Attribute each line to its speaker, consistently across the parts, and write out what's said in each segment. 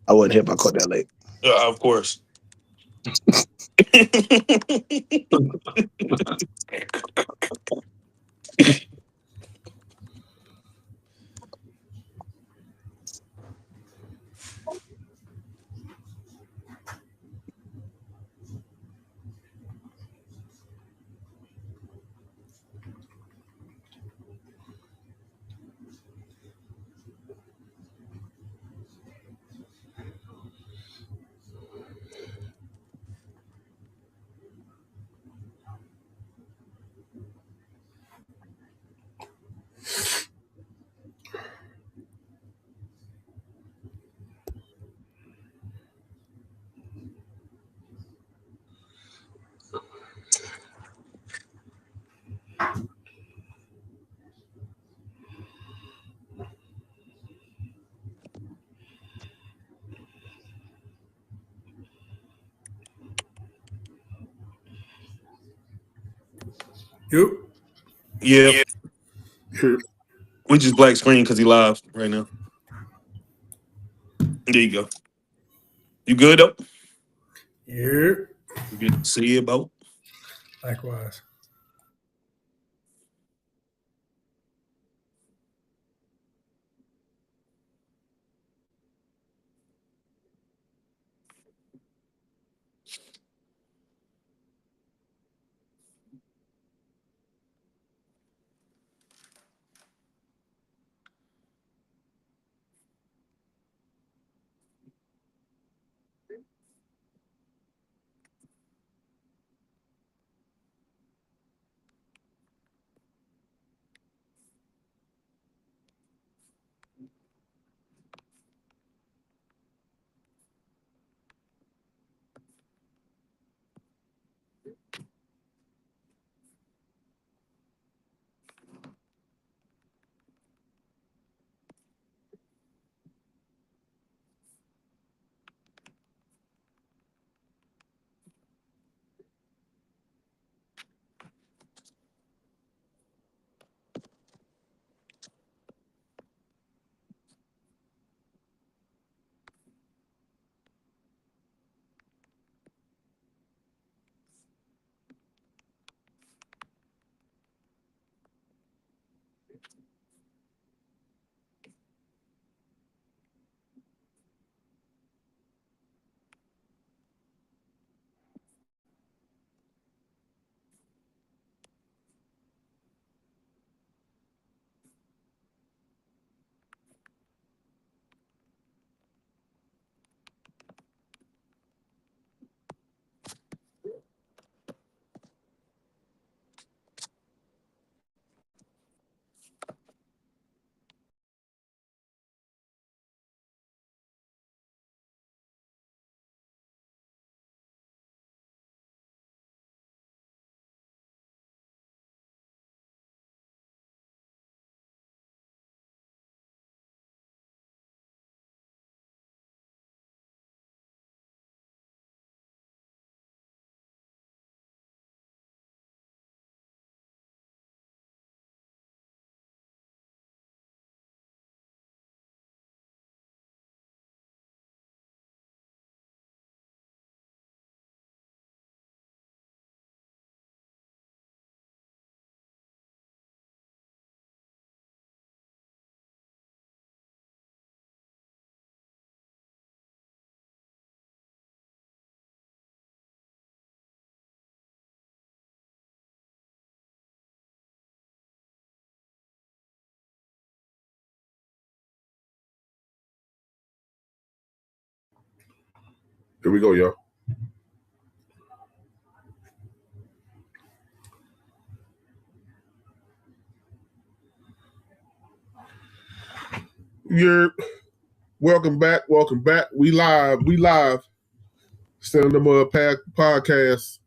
Speaker 1: I wasn't here, but I caught that late.
Speaker 2: Of course.
Speaker 3: Yep.
Speaker 2: Yeah,
Speaker 1: Sure.
Speaker 2: we just black screen because he live right now. There you go. You good though?
Speaker 3: Yep.
Speaker 2: Good to see you, about.
Speaker 3: Likewise.
Speaker 4: Here we go, y'all. You're welcome back. Welcome back. We live. We live. Still in the Mud podcast.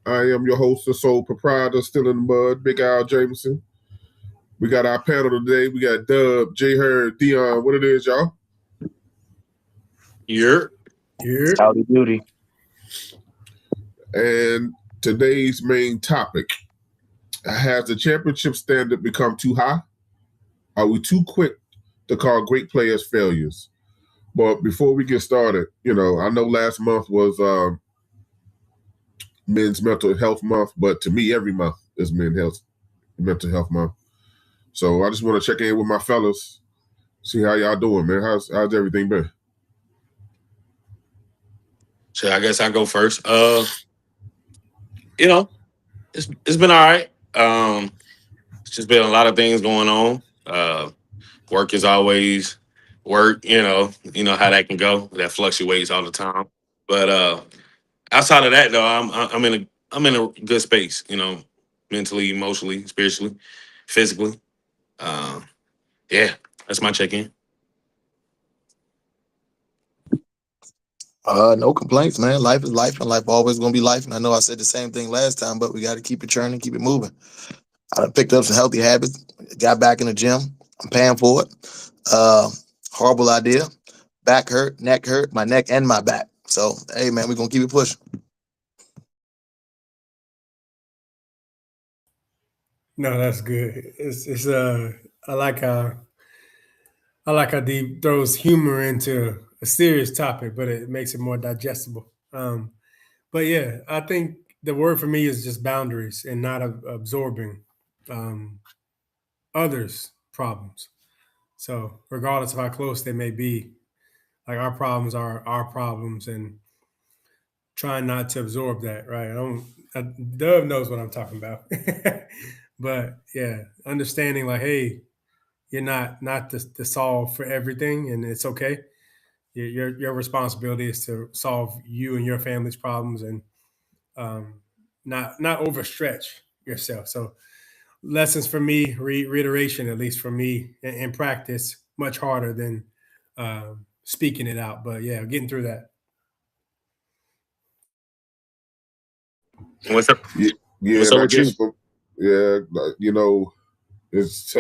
Speaker 4: I am your host, the sole proprietor, Still in the Mud, Big Al Jameson. We got our panel today. We got Dub, J Herd, Dion. What it is, y'all?
Speaker 2: You're
Speaker 3: Yep.
Speaker 1: Howdy doody.
Speaker 4: And today's main topic: has the championship standard become too high? Are we too quick to call great players failures? But before we get started, I know last month was Men's Mental Health Month, but to me, every month is Mental Health Month. So I just want to check in with my fellas, see how y'all doing, man. How's everything been?
Speaker 2: So I guess I go first. It's been all right. It's just been a lot of things going on. Work is always work. You know how that can go. That fluctuates all the time. But outside of that, though, I'm in a good space. Mentally, emotionally, spiritually, physically. Uh, yeah, that's my check in.
Speaker 1: No complaints, man. Life is life, and life always gonna be life. And I know I said the same thing last time, but we got to keep it churning, keep it moving. I done picked up some healthy habits. Got back in the gym. I'm paying for it. Horrible idea. Back hurt, neck hurt, my neck and my back. So, hey, man, we're gonna keep it pushing.
Speaker 3: No, that's good. It's I like how Deep throws humor into a serious topic, but it makes it more digestible. But yeah, I think the word for me is just boundaries and not absorbing um, others' problems. So regardless of how close they may be, like our problems are our problems, and trying not to absorb that. Right? Dove knows what I'm talking about. But yeah, understanding like, hey, you're not to solve for everything, and it's okay. Your responsibility is to solve you and your family's problems, and not overstretch yourself. So lessons for me, reiteration, at least for me, in practice, much harder than speaking it out. But yeah, getting through that.
Speaker 2: What's up?
Speaker 4: Yeah,
Speaker 2: What's
Speaker 4: and
Speaker 2: up
Speaker 4: I
Speaker 2: with you?
Speaker 4: guess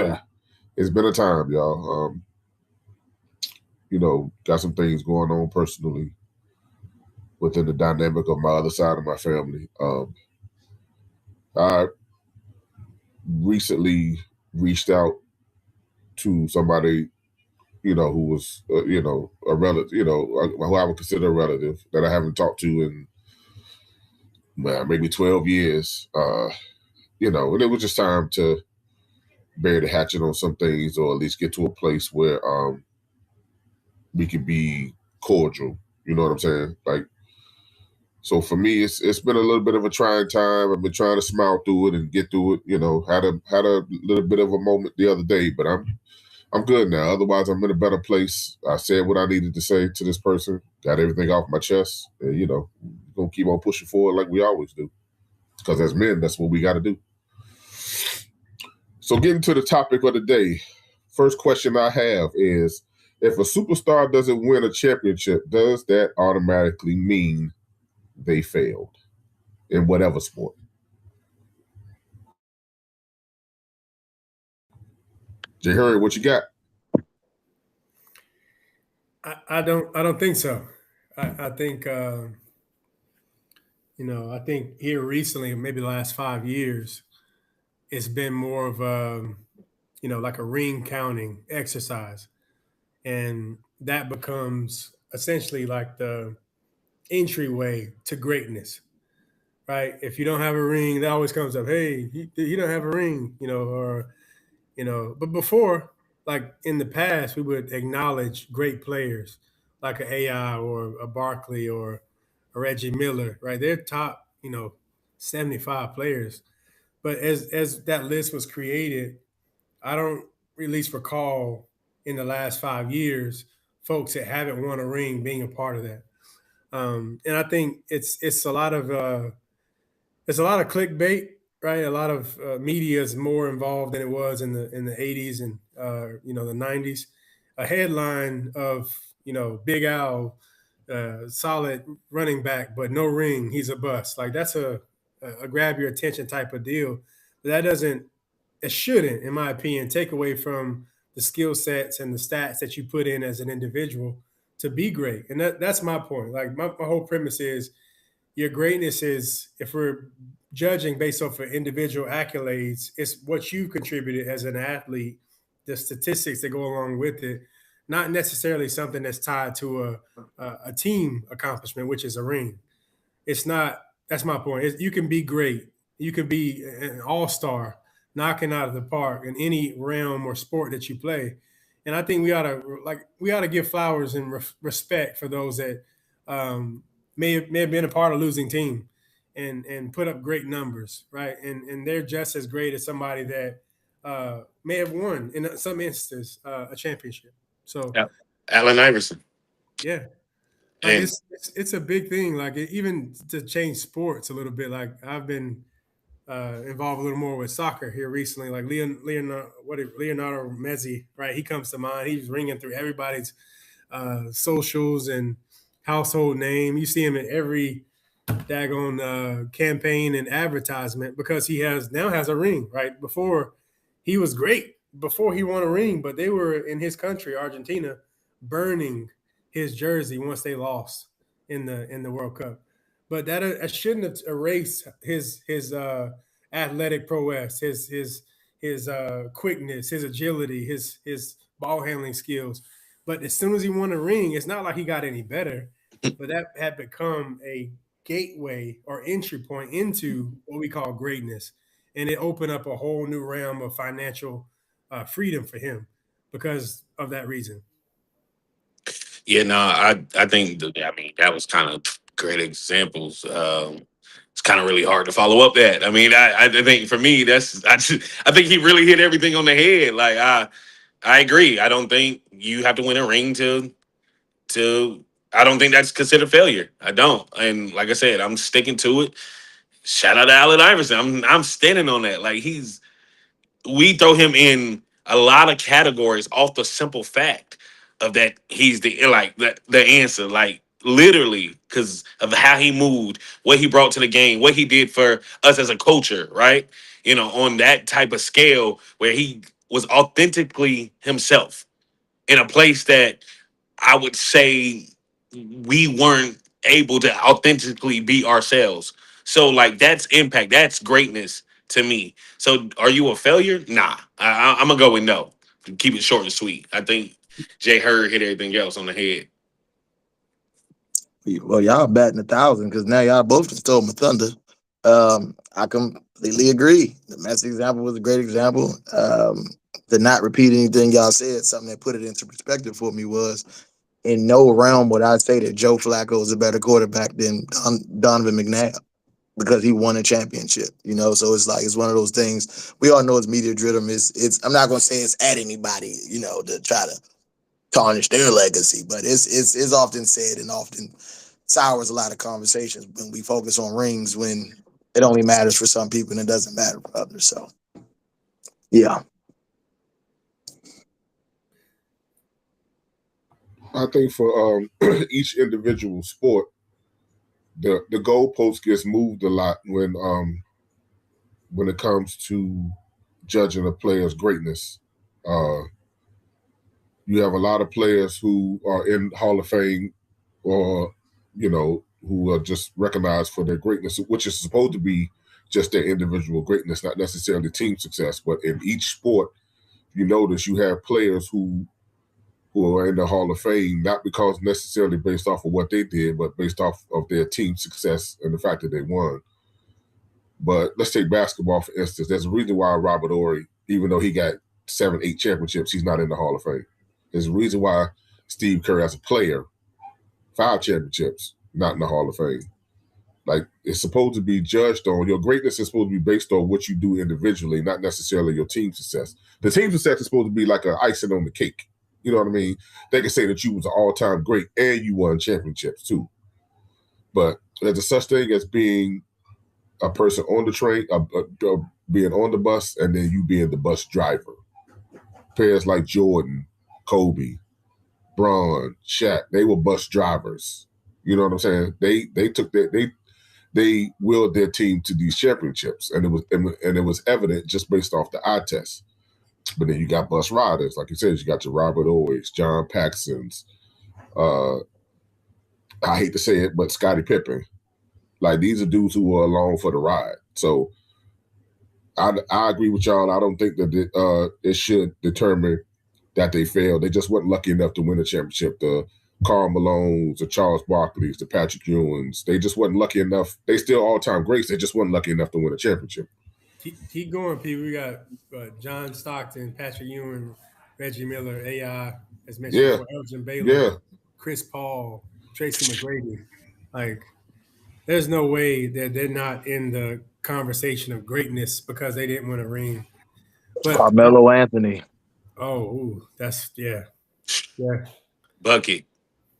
Speaker 4: it's been a time, y'all. Got some things going on personally within the dynamic of my other side of my family. I recently reached out to somebody, who was, a relative, who I would consider a relative that I haven't talked to in maybe 12 years. And it was just time to bury the hatchet on some things, or at least get to a place where we could be cordial. You know what I'm saying? Like, so for me, it's been a little bit of a trying time. I've been trying to smile through it and get through it. Had a little bit of a moment the other day, but I'm good now. Otherwise, I'm in a better place. I said what I needed to say to this person. Got everything off my chest. And, gonna keep on pushing forward like we always do. Because as men, that's what we got to do. So getting to the topic of the day, first question I have is, if a superstar doesn't win a championship, does that automatically mean they failed in whatever sport? Jay Hurry, what you got?
Speaker 3: I don't think so. I think I think here recently, maybe the last 5 years, it's been more of a like a ring counting exercise, and that becomes essentially like the entryway to greatness, right? If you don't have a ring, that always comes up. Hey, you don't have a ring, or But before, like in the past, we would acknowledge great players like an AI or a Barkley or a Reggie Miller, right? They're top, 75 players. But as that list was created, I don't at least recall in the last 5 years folks that haven't won a ring being a part of that. And I think it's a lot of clickbait, right? A lot of media is more involved than it was in the 80s and the 90s. A headline of Big Al, solid running back, but no ring, he's a bust. Like that's a grab your attention type of deal. But that doesn't, it shouldn't, in my opinion, take away from the skill sets and the stats that you put in as an individual to be great. And that's my point. Like my whole premise is your greatness is, if we're judging based off of individual accolades, it's what you contributed as an athlete, the statistics that go along with it, not necessarily something that's tied to a team accomplishment, which is a ring. It's not. That's my point. You can be great. You can be an all-star, knocking out of the park in any realm or sport that you play. And I think we ought to give flowers and respect for those that may have been a part of losing team and put up great numbers, right? And they're just as great as somebody that may have won in some instances a championship. So
Speaker 2: Yeah. Allen Iverson.
Speaker 3: yeah, like
Speaker 2: And
Speaker 3: it's a big thing. Like even to change sports a little bit. Like I've been involved a little more with soccer here recently. Like Leonardo Messi, right? He comes to mind. He's ringing through everybody's socials and household name. You see him in every daggone campaign and advertisement because he now has a ring. Right before he was great before he won a ring, but they were in his country, Argentina, burning his jersey once they lost in the World Cup. But that shouldn't have erased his athletic prowess, his quickness, his agility, his ball handling skills. But as soon as he won a ring, it's not like he got any better. But that had become a gateway or entry point into what we call greatness, and it opened up a whole new realm of financial freedom for him because of that reason.
Speaker 2: yeah, no, I think that was kind of great examples. It's kind of really hard to follow up that. I mean, I think for me, I think he really hit everything on the head. Like I agree. I don't think you have to win a ring to. I don't think that's considered failure. I don't. And like I said, I'm sticking to it. Shout out to Allen Iverson. I'm standing on that. Like we throw him in a lot of categories off the simple fact of that he's the answer, like literally because of how he moved, what he brought to the game, what he did for us as a culture, right? On that type of scale where he was authentically himself in a place that I would say we weren't able to authentically be ourselves. So like that's impact, that's greatness to me. So are you a failure? Nah, I'm gonna go with no. Keep it short and sweet. I think Jay Hurd hit everything else on the head.
Speaker 1: Well, y'all batting 1,000 because now y'all both just stole my thunder. I completely agree. The Messi example was a great example. To not repeat anything y'all said, something that put it into perspective for me was in no realm would I say that Joe Flacco is a better quarterback than Donovan McNabb because he won a championship. So it's one of those things. We all know it's media driven. It's I'm not gonna say it's at anybody, to try to tarnish their legacy, but it's often said and often sours a lot of conversations when we focus on rings when it only matters for some people and it doesn't matter for others. So yeah.
Speaker 4: I think for each individual sport, the goalpost gets moved a lot when it comes to judging a player's greatness. You have a lot of players who are in Hall of Fame or, who are just recognized for their greatness, which is supposed to be just their individual greatness, not necessarily team success. But in each sport, you notice you have players who are in the Hall of Fame, not because necessarily based off of what they did, but based off of their team success and the fact that they won. But let's take basketball, for instance. There's a reason why Robert Horry, even though he got 7, 8 championships, he's not in the Hall of Fame. There's a reason why Steve Kerr, as a player, 5 championships, not in the Hall of Fame. Like, it's supposed to be judged on, your greatness is supposed to be based on what you do individually, not necessarily your team success. The team success is supposed to be like an icing on the cake. You know what I mean? They can say that you was an all-time great and you won championships too. But there's a such thing as being a person on the train, being on the bus, and then you being the bus driver. Players like Jordan, Kobe, Braun, Shaq, they were bus drivers. You know what I'm saying? They took they willed their team to these championships, and it was evident just based off the eye test. But then you got bus riders, like you said, you got your Robert Horrys, John Paxsons. I hate to say it, but Scottie Pippen. Like, these are dudes who were along for the ride. So I agree with y'all. I don't think that it should determine that they failed. They just weren't lucky enough to win a championship. The Karl Malones, the Charles Barkleys, the Patrick Ewings, they just wasn't lucky enough. They still all-time greats. They just weren't lucky enough to win a championship.
Speaker 3: Keep going, P. We got John Stockton, Patrick Ewing, Reggie Miller, AI, as mentioned before, Elgin Baylor, Chris Paul, Tracy McGrady. Like, there's no way that they're not in the conversation of greatness because they didn't win a ring. But
Speaker 1: Carmelo Anthony.
Speaker 3: That's
Speaker 2: Bucket.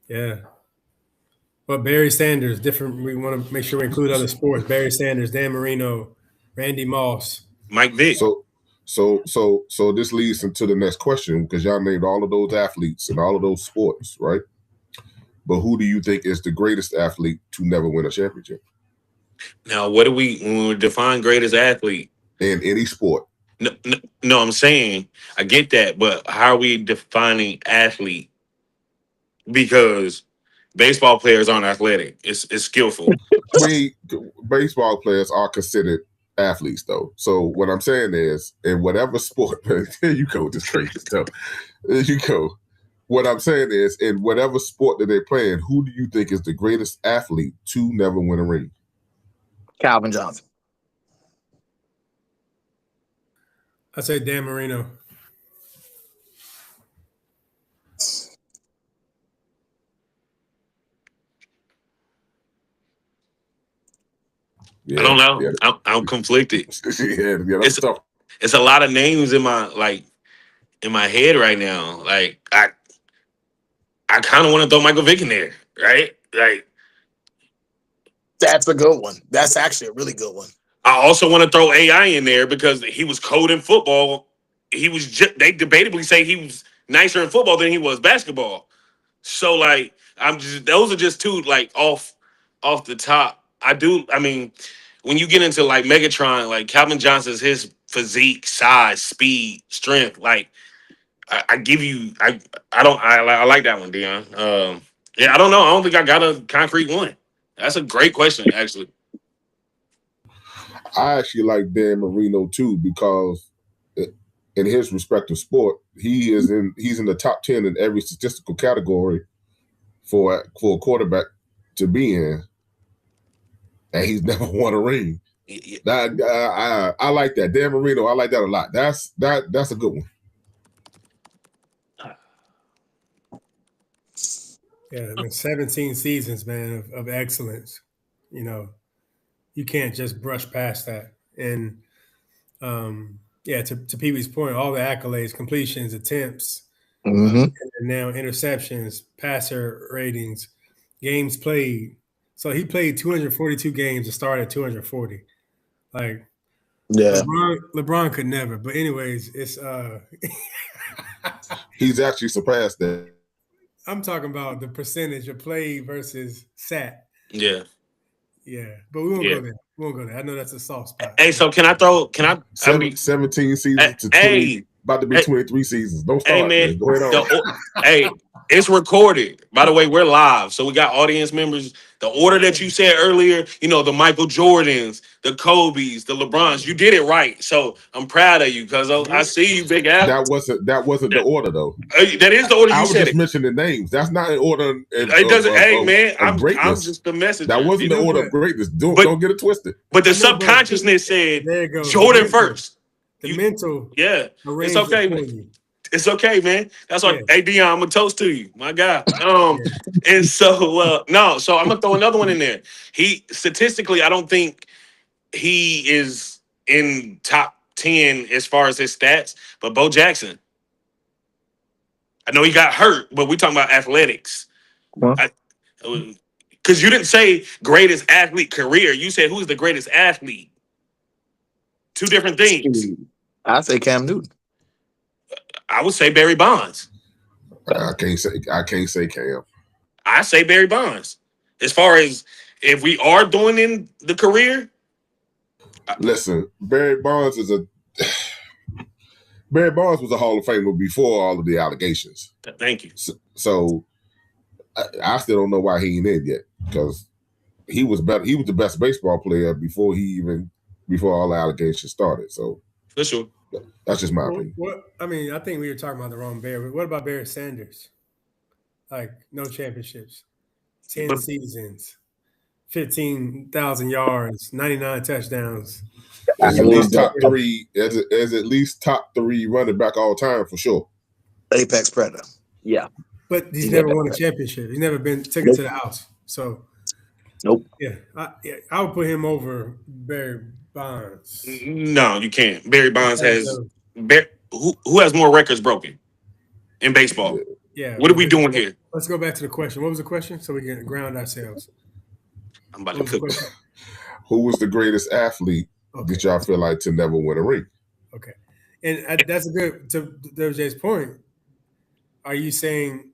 Speaker 3: Yeah. But Barry Sanders, different. We want to make sure we include other sports. Barry Sanders, Dan Marino, Randy Moss,
Speaker 2: Mike Vick.
Speaker 4: So this leads into the next question because y'all named all of those athletes and all of those sports, right? But who do you think is the greatest athlete to never win a championship?
Speaker 2: Now, when we define greatest athlete?
Speaker 4: In any sport.
Speaker 2: No, I'm saying, I get that, but how are we defining athlete? Because baseball players aren't athletic. It's skillful.
Speaker 4: Baseball players are considered athletes, though. So what I'm saying is, in whatever sport, there you go, this crazy stuff. There you go. What I'm saying is, in whatever sport that they're playing, who do you think is the greatest athlete to never win a ring?
Speaker 1: Calvin Johnson.
Speaker 3: I say Dan Marino.
Speaker 2: I don't know. Yeah. I'm conflicted.
Speaker 4: That's tough.
Speaker 2: It's a lot of names in my head right now. Like I kind of want to throw Michael Vick in there, right? Like
Speaker 1: that's a good one. That's actually a really good one.
Speaker 2: I also want to throw AI in there because he was cold in football. They debatably say he was nicer in football than he was basketball. So like those are just two like off the top. I mean, when you get into like Megatron, like Calvin Johnson's his physique, size, speed, strength, like I give you I like that one, Dion. Yeah, I don't know. I don't think I got a concrete one. That's a great question, actually.
Speaker 4: I actually like Dan Marino too because in his respective sport, he's in the top 10 in every statistical category for a quarterback to be in, and he's never won a ring. I like that. Dan Marino, I like that a lot. That's a good one.
Speaker 3: Yeah, 17 seasons, man, of excellence. You know, you can't just brush past that. And to Pee Wee's point, all the accolades, completions, attempts, and now interceptions, passer ratings, games played. So he played 242 games and started at 240. Like,
Speaker 1: yeah,
Speaker 3: LeBron could never. But anyways, it's
Speaker 4: he's actually surpassed that.
Speaker 3: I'm talking about the percentage of play versus sat.
Speaker 2: Yeah.
Speaker 3: Yeah, but we won't go there. We won't go there. I know that's a soft spot.
Speaker 2: Hey, so can I
Speaker 4: 17 seasons to 20, about to be 23 seasons. Don't start.
Speaker 2: Hey, man.
Speaker 4: Go ahead on.
Speaker 2: Hey, it's recorded. By the way, we're live. So we got audience members. The order that you said earlier, you know, the Michael Jordans, the Kobes, the LeBrons, you did it right. So I'm proud of you because I see you, Big Al.
Speaker 4: That wasn't the order, though.
Speaker 2: That is the order you said.
Speaker 4: I was just mentioning the names. That's not an order.
Speaker 2: It doesn't. I'm just the messenger.
Speaker 4: That wasn't the order of greatness. Don't get it twisted.
Speaker 2: But the subconsciousness said Jordan first.
Speaker 3: The mental.
Speaker 2: Yeah. It's okay, man. It's okay, man. That's why. Hey, Dion, I'm gonna toast to you, my guy. And so so I'm gonna throw another one in there. He statistically, I don't think he is in top 10 as far as his stats. But Bo Jackson, I know he got hurt, but we talking about athletics. Because you didn't say greatest athlete career. You said who's the greatest athlete. Two different things.
Speaker 1: I say Cam Newton.
Speaker 2: I would say Barry Bonds.
Speaker 4: I can't say Cam.
Speaker 2: I say Barry Bonds. As far as if we are doing in the career.
Speaker 4: Listen, Barry Bonds was a Hall of Famer before all of the allegations.
Speaker 2: Thank you.
Speaker 4: So I still don't know why he ain't in yet because he was better. He was the best baseball player before all the allegations started. So
Speaker 2: for sure.
Speaker 4: That's just my opinion.
Speaker 3: What I mean, I think we were talking about the wrong Bear. But what about Barry Sanders? Like no championships, 10
Speaker 2: But
Speaker 3: seasons, 15,000 yards, 99 touchdowns.
Speaker 4: As
Speaker 1: I
Speaker 4: at least
Speaker 1: love
Speaker 4: top
Speaker 1: that.
Speaker 4: three, as at least top three running back all time for sure.
Speaker 1: Apex Predator.
Speaker 5: Yeah.
Speaker 3: But he's
Speaker 1: He's
Speaker 3: never
Speaker 1: got
Speaker 3: won a
Speaker 1: that.
Speaker 3: championship. He's never been taken to the house. So
Speaker 5: Nope.
Speaker 3: yeah, I would put him over Barry Bonds.
Speaker 2: no, you can't. Barry Bonds has
Speaker 3: So,
Speaker 2: who has more records broken in baseball?
Speaker 3: yeah.
Speaker 2: What are we doing here?
Speaker 3: Let's go back to the question. What was the question? So we can ground ourselves.
Speaker 2: I'm about
Speaker 3: What
Speaker 2: to
Speaker 3: was the
Speaker 2: cook.
Speaker 3: question?
Speaker 4: Who was the greatest athlete
Speaker 3: Okay.
Speaker 4: that y'all feel like to never win a ring?
Speaker 3: Okay. And that's a good, to WJ's point. Are you saying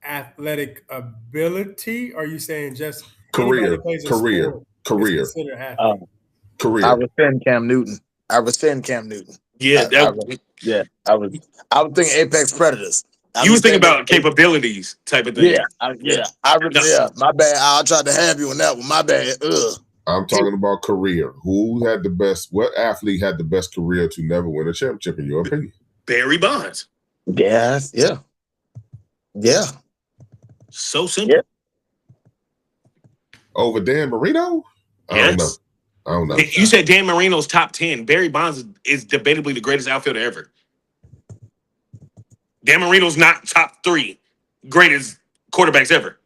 Speaker 3: athletic ability? Or are you saying just anybody
Speaker 4: Career,
Speaker 3: that plays a
Speaker 4: career,
Speaker 3: sport is
Speaker 4: career,
Speaker 3: considered athlete?
Speaker 4: career.
Speaker 1: I rescind Cam Newton. I
Speaker 2: Yeah,
Speaker 1: I was thinking Apex Predators. I
Speaker 2: you was thinking
Speaker 1: rescind
Speaker 2: about capabilities type of thing.
Speaker 1: Yeah. My bad. I tried to have you on that one. My bad. Ugh.
Speaker 4: I'm talking about career. Who had the best? What athlete had the best career to never win a championship, in your opinion?
Speaker 2: Barry Bonds.
Speaker 1: Yes. Yeah. Yeah.
Speaker 2: So simple.
Speaker 5: Yeah.
Speaker 4: Over Dan Marino? I don't know.
Speaker 2: Yes.
Speaker 4: I don't know.
Speaker 2: You said Dan Marino's top 10. Barry Bonds is debatably the greatest outfielder ever. Dan Marino's not top 3 greatest quarterbacks ever.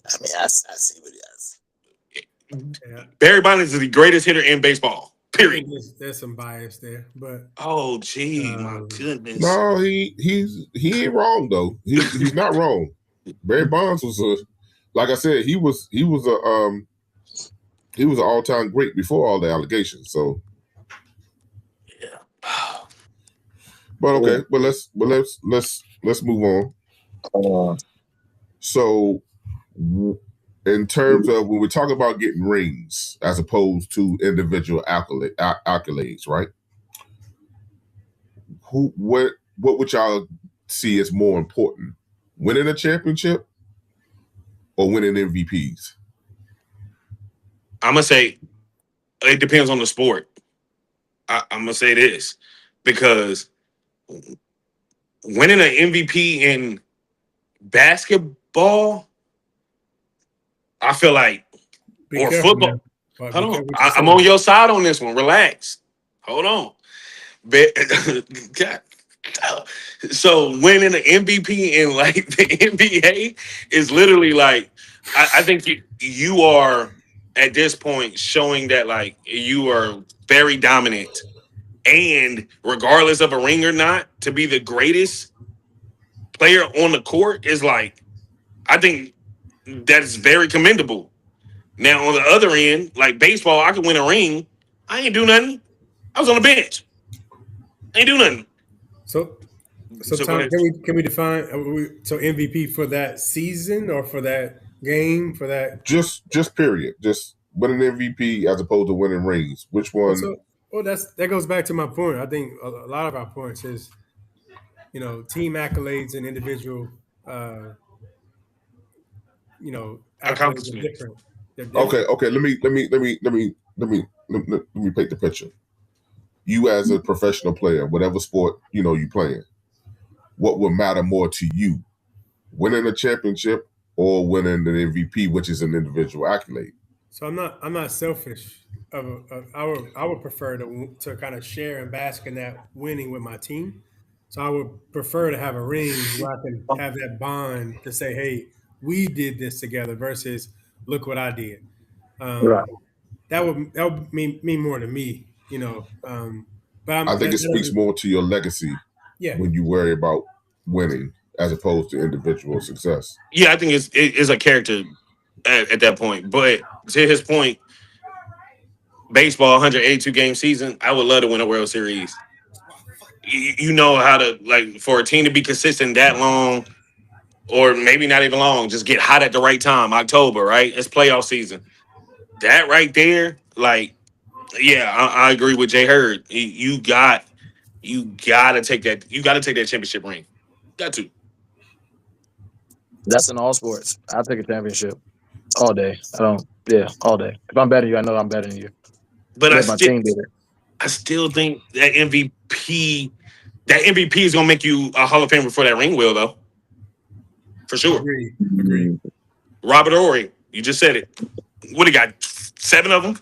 Speaker 1: I mean, I see what he has.
Speaker 3: Yeah.
Speaker 2: Barry Bonds is the greatest hitter in baseball.
Speaker 3: I
Speaker 2: Period.
Speaker 3: think there's some bias there, but
Speaker 2: Oh, gee, my goodness.
Speaker 4: No, he ain't wrong though. He's not wrong. Barry Bonds was like I said, he was an all-time great before all the allegations. So,
Speaker 2: Yeah.
Speaker 4: but okay, but let's move on. So, in terms of when we talk about getting rings as opposed to individual accolades, right? What would y'all see as more important, winning a championship or winning MVPs?
Speaker 2: I'm going to say it depends on the sport. I'm going to say this because winning an MVP in basketball, I feel like,
Speaker 3: be
Speaker 2: or
Speaker 3: careful
Speaker 2: football.
Speaker 3: now. But be
Speaker 2: Hold
Speaker 3: careful
Speaker 2: on.
Speaker 3: what you
Speaker 2: I'm
Speaker 3: say.
Speaker 2: on your side on this one. Relax. Hold on. God. So winning an MVP in like the NBA is literally like I think you are at this point showing that like you are very dominant, and regardless of a ring or not, to be the greatest player on the court is like I think that is very commendable. Now on the other end, like baseball, I could win a ring. I ain't do nothing. I was on the bench. I ain't do nothing.
Speaker 3: So
Speaker 2: So go
Speaker 3: Tom,
Speaker 2: ahead.
Speaker 3: can we define so MVP for that season or for that game for that?
Speaker 4: Just period. Just winning MVP as opposed to winning rings. Which one?
Speaker 3: That goes back to my point. I think a lot of our points is, team accolades and individual, accolades are
Speaker 2: Accomplishments.
Speaker 3: different. They're different.
Speaker 4: Okay. Let me paint the picture. You as a professional player, whatever sport you playing, what would matter more to you, winning a championship or winning an MVP, which is an individual accolade?
Speaker 3: So I'm not selfish. I would prefer to kind of share and bask in that winning with my team. So I would prefer to have a ring where I can have that bond to say, "Hey, we did this together," versus "Look what I did."
Speaker 1: Right.
Speaker 3: That would mean more to me, But
Speaker 4: I think it speaks more to your legacy when you worry about winning as opposed to individual success.
Speaker 2: Yeah, I think it's a character at that point. But to his point, baseball, 182 game season, I would love to win a World Series. You know how to, like, for a team to be consistent that long, or maybe not even long, just get hot at the right time, October, right? It's playoff season. That right there, like, yeah, I agree with Jay Hurd. You gotta take that. You gotta take that championship ring. Got to.
Speaker 1: That's in all sports. I'll take a championship all day. All day. If I'm better than you, I know I'm better than you.
Speaker 2: But
Speaker 1: My team did it.
Speaker 2: I still think that MVP is gonna make you a Hall of Famer for that ring wheel, though, for sure.
Speaker 3: Agreed.
Speaker 2: Robert Horry, you just said it. What he got? 7 of them?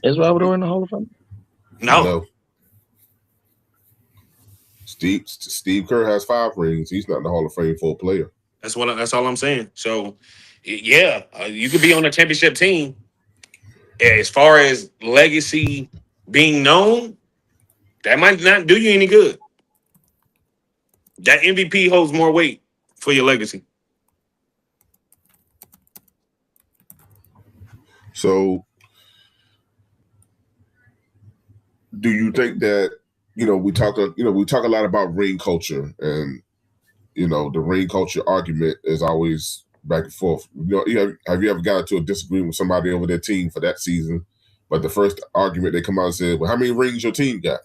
Speaker 1: Is Robert Ory in the Hall of Fame?
Speaker 2: No.
Speaker 4: Steve Kerr has 5 rings. He's not in the Hall of Fame for a player.
Speaker 2: That's all I'm saying. So, yeah, you could be on a championship team. As far as legacy being known, that might not do you any good. That MVP holds more weight for your legacy.
Speaker 4: So, do you think that we talk a lot about ring culture, and the ring culture argument is always back and forth. Have you ever got into a disagreement with somebody over their team for that season? But the first argument they come out and say, "Well, how many rings your team got?"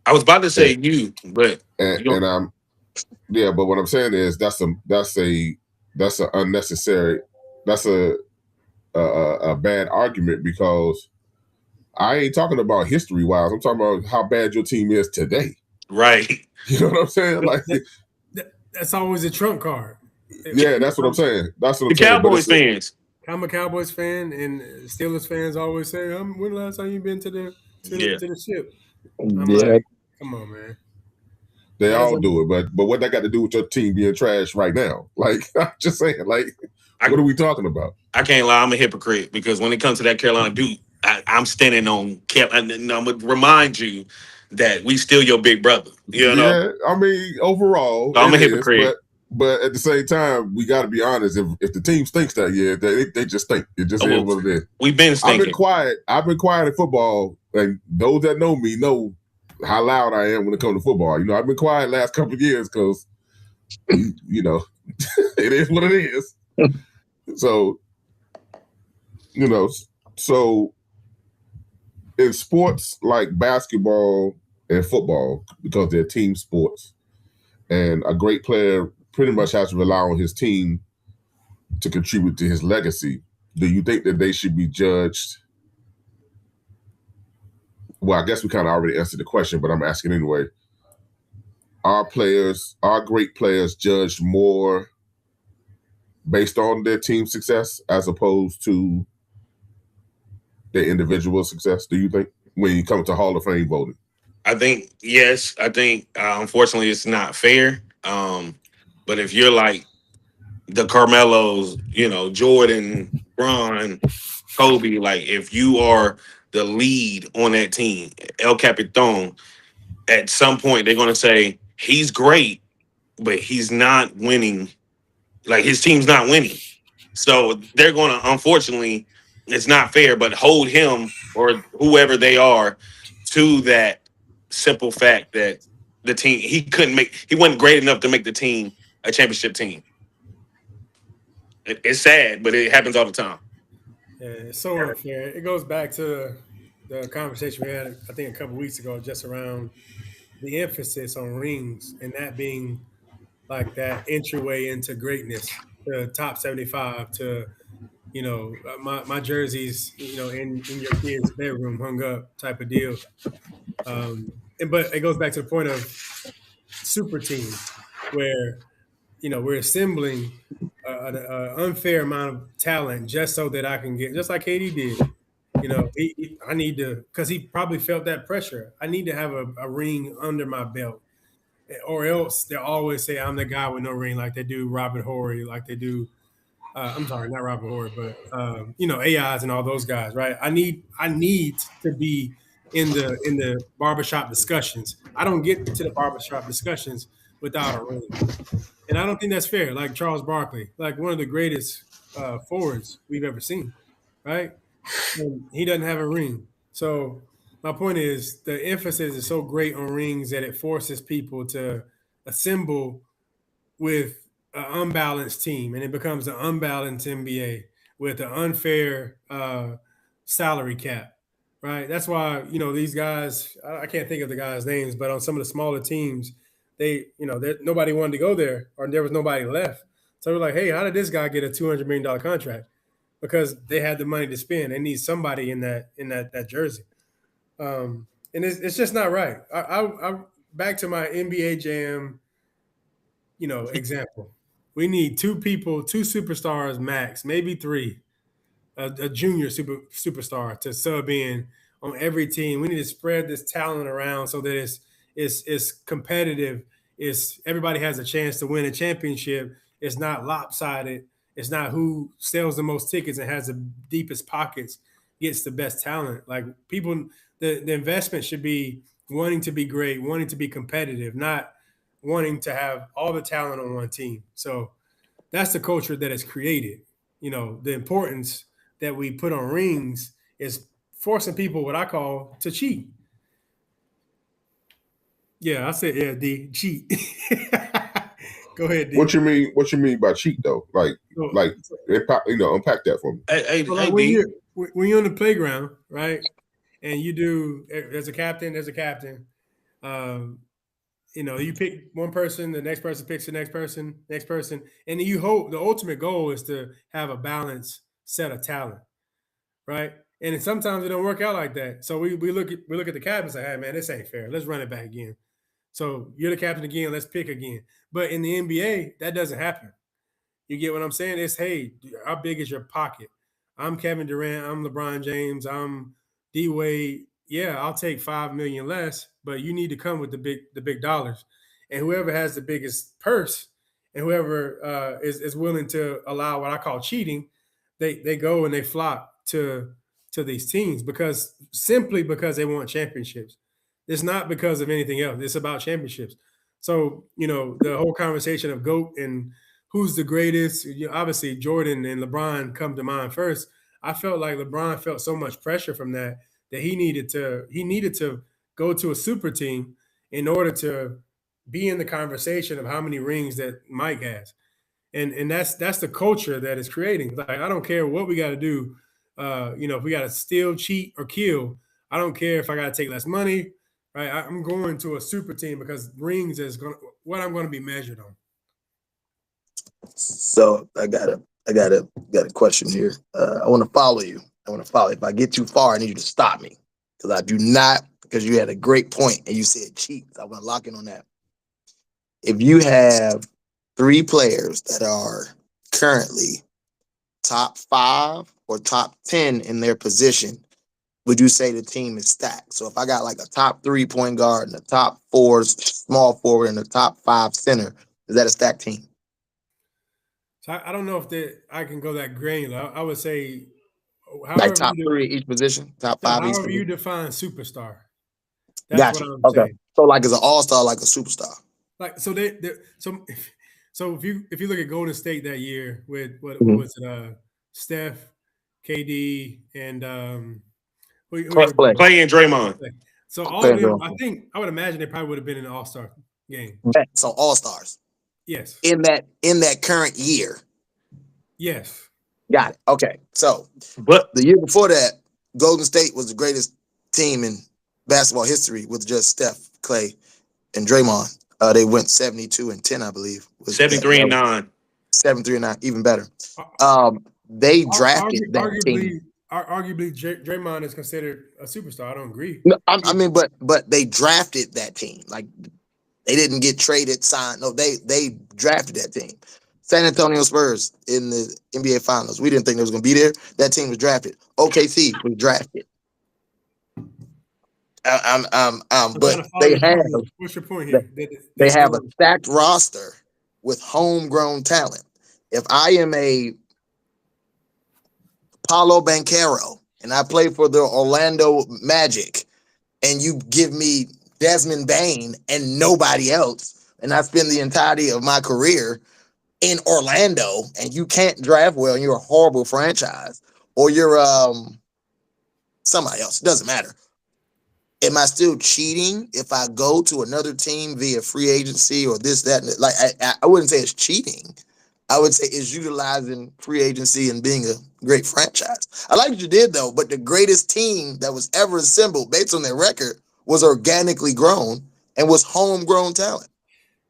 Speaker 2: I was about to say you, but
Speaker 4: but what I'm saying is that's an unnecessary, that's a bad argument, because I ain't talking about history wise. I'm talking about how bad your team is today.
Speaker 2: Right.
Speaker 4: You know what I'm saying? Like
Speaker 3: that's always a trump card.
Speaker 4: Yeah, that's what I'm saying. That's what I'm
Speaker 2: the
Speaker 4: saying.
Speaker 2: Cowboys fans.
Speaker 3: I'm a Cowboys fan, and Steelers fans always say, "When the last time you been to the ship?" I'm like, come on, man.
Speaker 4: They all do it, but what that got to do with your team being trash right now? Like, I'm just saying, like, what are we talking about?
Speaker 2: I can't lie, I'm a hypocrite, because when it comes to that Carolina Duke, I'm standing on Carolina. I'm gonna remind you that we still your big brother. You know?
Speaker 4: Yeah, I mean, overall,
Speaker 2: so I'm a hypocrite.
Speaker 4: But at the same time, we got to be honest. If the team stinks that year, they just stink. It just is what it is.
Speaker 2: We've been stinking.
Speaker 4: I've been quiet in football, and those that know me know how loud I am when it comes to football. I've been quiet last couple of years because, it is what it is. So, so in sports like basketball and football, because they're team sports, and a great player pretty much has to rely on his team to contribute to his legacy, do you think that they should be judged? Well, I guess we kind of already answered the question, but I'm asking anyway. Are great players judged more based on their team success as opposed to their individual success, do you think, when you come to Hall of Fame voting?
Speaker 2: I think, yes. I think, unfortunately, it's not fair. But if you're like the Carmelos, Jordan, Bron, Kobe, like if you are the lead on that team, El Capitan, at some point they're going to say, he's great, but he's not winning. Like his team's not winning. So they're going to, unfortunately, it's not fair, but hold him or whoever they are to that simple fact that the team, he wasn't great enough to make the team a championship team. It's sad, but it happens all the time.
Speaker 3: Yeah, it's so unfair. It goes back to the conversation we had, I think, a couple weeks ago, just around the emphasis on rings and that being like that entryway into greatness, the top 75 to, my jerseys, in your kid's bedroom hung up type of deal. But it goes back to the point of super team where, we're assembling an unfair amount of talent just so that I can get, just like KD did. I need to, because he probably felt that pressure. I need to have a ring under my belt, or else they'll always say I'm the guy with no ring, like they do Robert Horry, like they do. I'm sorry, not Robert Horry, but AIs and all those guys, right? I need to be in the barbershop discussions. I don't get to the barbershop discussions without a ring, and I don't think that's fair. Like Charles Barkley, like one of the greatest forwards we've ever seen, right? And he doesn't have a ring. So my point is the emphasis is so great on rings that it forces people to assemble with an unbalanced team, and it becomes an unbalanced NBA with an unfair salary cap, right? That's why, these guys, I can't think of the guys' names, but on some of the smaller teams, nobody wanted to go there, or there was nobody left. So we're like, hey, how did this guy get a $200 million contract? because they had the money to spend. They need somebody in that jersey, and it's just not right. I back to my NBA Jam, example. We need two people, two superstars max, maybe three, a junior superstar to sub in on every team. We need to spread this talent around so that it's competitive. It's everybody has a chance to win a championship. It's not lopsided. It's not who sells the most tickets and has the deepest pockets gets the best talent. Like people, the investment should be wanting to be great, wanting to be competitive, not wanting to have all the talent on one team. So that's the culture that is created. The importance that we put on rings is forcing people, what I call, to cheat. Yeah, I said, yeah, D, cheat. Go ahead, D.
Speaker 4: What you mean? What you mean by cheat though? Like unpack that for me.
Speaker 2: Hey,
Speaker 3: when you're on the playground, right, and you do, there's a captain. You pick one person, the next person picks the next person, and then you hope the ultimate goal is to have a balanced set of talent, right? And sometimes it don't work out like that. So we look at the captain and say, "Hey, man, this ain't fair. Let's run it back again." So you're the captain again. Let's pick again. But in the NBA, that doesn't happen. You get what I'm saying? It's, hey, how big is your pocket? I'm Kevin Durant. I'm LeBron James. I'm D Wade. Yeah, I'll take $5 million less, but you need to come with the big dollars. And whoever has the biggest purse and whoever is willing to allow what I call cheating, they go and they flock to these teams because they want championships. It's not because of anything else. It's about championships. So, the whole conversation of GOAT and who's the greatest, obviously Jordan and LeBron come to mind first. I felt like LeBron felt so much pressure from that he needed to go to a super team in order to be in the conversation of how many rings that Mike has. And that's the culture that is creating. Like, I don't care what we got to do. If we got to steal, cheat, or kill, I don't care if I got to take less money. Right, I'm going to a super team because rings is what I'm going to be measured on.
Speaker 1: So I got a question here. I want to follow you. If I get too far, I need you to stop me because I do not. Because you had a great point and you said cheat. I want to lock in on that. If you have 3 players that are currently top 5 or top 10 in their position, would you say the team is stacked? So if I got like a top 3 point guard and a top 4 small forward and a top 5 center, is that a stacked team?
Speaker 3: So I don't know if I can go that granular. I would say,
Speaker 1: like top 3 each position, top 5 each.
Speaker 3: However you define superstar. That's
Speaker 1: gotcha.
Speaker 3: What I'm
Speaker 1: okay.
Speaker 3: saying.
Speaker 1: So like as an all-star, like a superstar.
Speaker 3: Like so if you look at Golden State that year with what was it? Steph, KD, and
Speaker 2: Clay and Draymond.
Speaker 3: So all of them, I would imagine they probably would have been in an all-star game.
Speaker 1: So all-stars.
Speaker 3: Yes.
Speaker 1: In that current year.
Speaker 3: Yes.
Speaker 1: Got it. Okay. So
Speaker 2: but
Speaker 1: the year before that, Golden State was the greatest team in basketball history with just Steph, Clay, and Draymond. They went 72-10, I believe.
Speaker 2: 73-9.
Speaker 1: 73-9, even better. They drafted that team.
Speaker 3: Arguably, Draymond is considered a superstar. I don't agree.
Speaker 1: No, I mean, but they drafted that team. Like, they didn't get traded, signed. No, they drafted that team. San Antonio Spurs in the NBA Finals. We didn't think they was going to be there. That team was drafted. OKC was drafted. But they have.
Speaker 3: What's your point here?
Speaker 1: They have a stacked roster with homegrown talent. If I am a Paulo Banchero and I play for the Orlando Magic, and you give me Desmond Bane and nobody else, and I spend the entirety of my career in Orlando, and you can't draft well, and you're a horrible franchise, or you're somebody else, it doesn't matter. Am I still cheating if I go to another team via free agency or this, that? Like, I wouldn't say it's cheating. I would say it's utilizing free agency and being a great franchise. I like what you did, though, but the greatest team that was ever assembled based on their record was organically grown and was homegrown talent.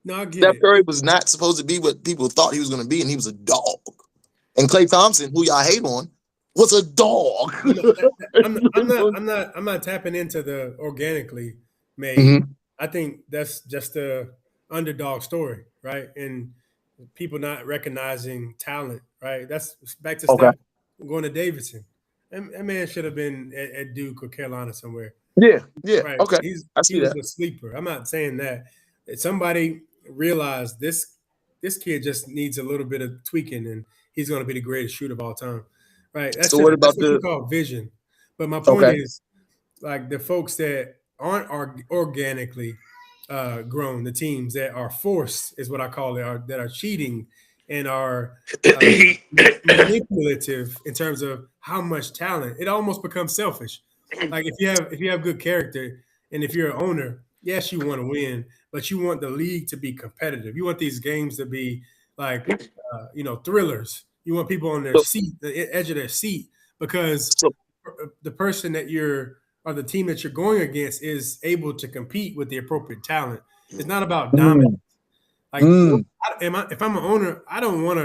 Speaker 3: No, I get
Speaker 1: Steph Curry was not supposed to be what people thought he was going to be, and he was a dog. And Klay Thompson, who y'all hate on, was a dog.
Speaker 3: I'm not tapping into the organically made.
Speaker 1: Mhm.
Speaker 3: I think that's just a underdog story, right? And people not recognizing talent, right? That's back to
Speaker 1: Okay.
Speaker 3: Steph going to Davidson. That man should have been at Duke or Carolina somewhere.
Speaker 1: Yeah.
Speaker 3: Right.
Speaker 1: Okay.
Speaker 3: He
Speaker 1: I see
Speaker 3: was
Speaker 1: that.
Speaker 3: a sleeper. I'm not saying that. Somebody realized this kid just needs a little bit of tweaking and he's going to be the greatest shooter of all time. Right.
Speaker 1: So what about
Speaker 3: that's what you
Speaker 1: the?
Speaker 3: call vision. But my point
Speaker 1: Okay.
Speaker 3: is, like, the folks that aren't organically grown, the teams that are forced is what I call it, that are cheating and are manipulative in terms of how much talent. It almost becomes selfish. Like, if you have good character and if you're an owner, yes, you want to win, but you want the league to be competitive. You want these games to be like thrillers. You want people on their
Speaker 1: So,
Speaker 3: seat, the edge of their seat, because
Speaker 1: so
Speaker 3: the person that you're or the team that you're going against is able to compete with the appropriate talent. It's not about dominance. Like, if I'm an owner, I don't want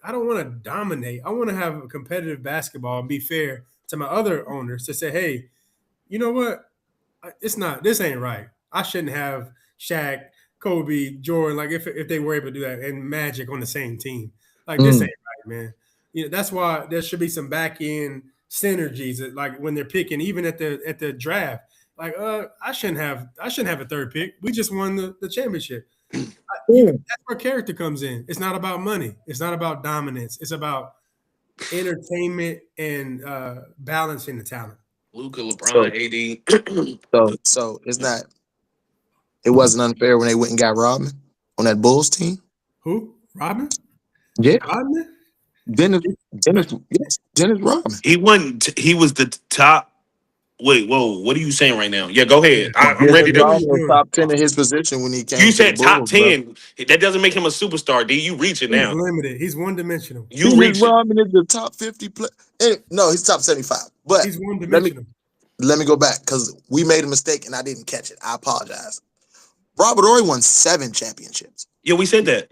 Speaker 3: to dominate. I want to have a competitive basketball and be fair to my other owners to say, hey, you know what? This ain't right. I shouldn't have Shaq, Kobe, Jordan, like if they were able to do that, and Magic on the same team. Like, this ain't right, man. That's why there should be some back end synergies, like when they're picking, even at the draft. Like, I shouldn't have a third pick. We just won the championship. That's where character comes in. It's not about money. It's not about dominance. It's about entertainment and balancing the talent.
Speaker 2: Luka, LeBron, AD.
Speaker 1: so it's not. It wasn't unfair when they went and got Rodman on that Bulls team.
Speaker 3: Who? Rodman?
Speaker 1: Yeah,
Speaker 3: Rodman?
Speaker 1: Dennis Rodman.
Speaker 2: He wasn't. He was the top. Wait, whoa! What are you saying right now? Yeah, go ahead. I'm
Speaker 1: Dennis
Speaker 2: ready to.
Speaker 1: Rodman was top 10 in his position when he came.
Speaker 2: You
Speaker 1: to the
Speaker 2: said top
Speaker 1: Bulls, bro.
Speaker 2: 10. That doesn't make him a superstar. D, you reach it
Speaker 3: He's
Speaker 2: now.
Speaker 3: limited. He's one dimensional.
Speaker 2: You
Speaker 1: Dennis
Speaker 2: reach it.
Speaker 1: Rodman is the top 50 player. No, he's top 75. But
Speaker 3: He's one dimensional.
Speaker 1: let me go back because we made a mistake and I didn't catch it. I apologize. Robert Horry won 7 championships.
Speaker 2: Yeah, we said that.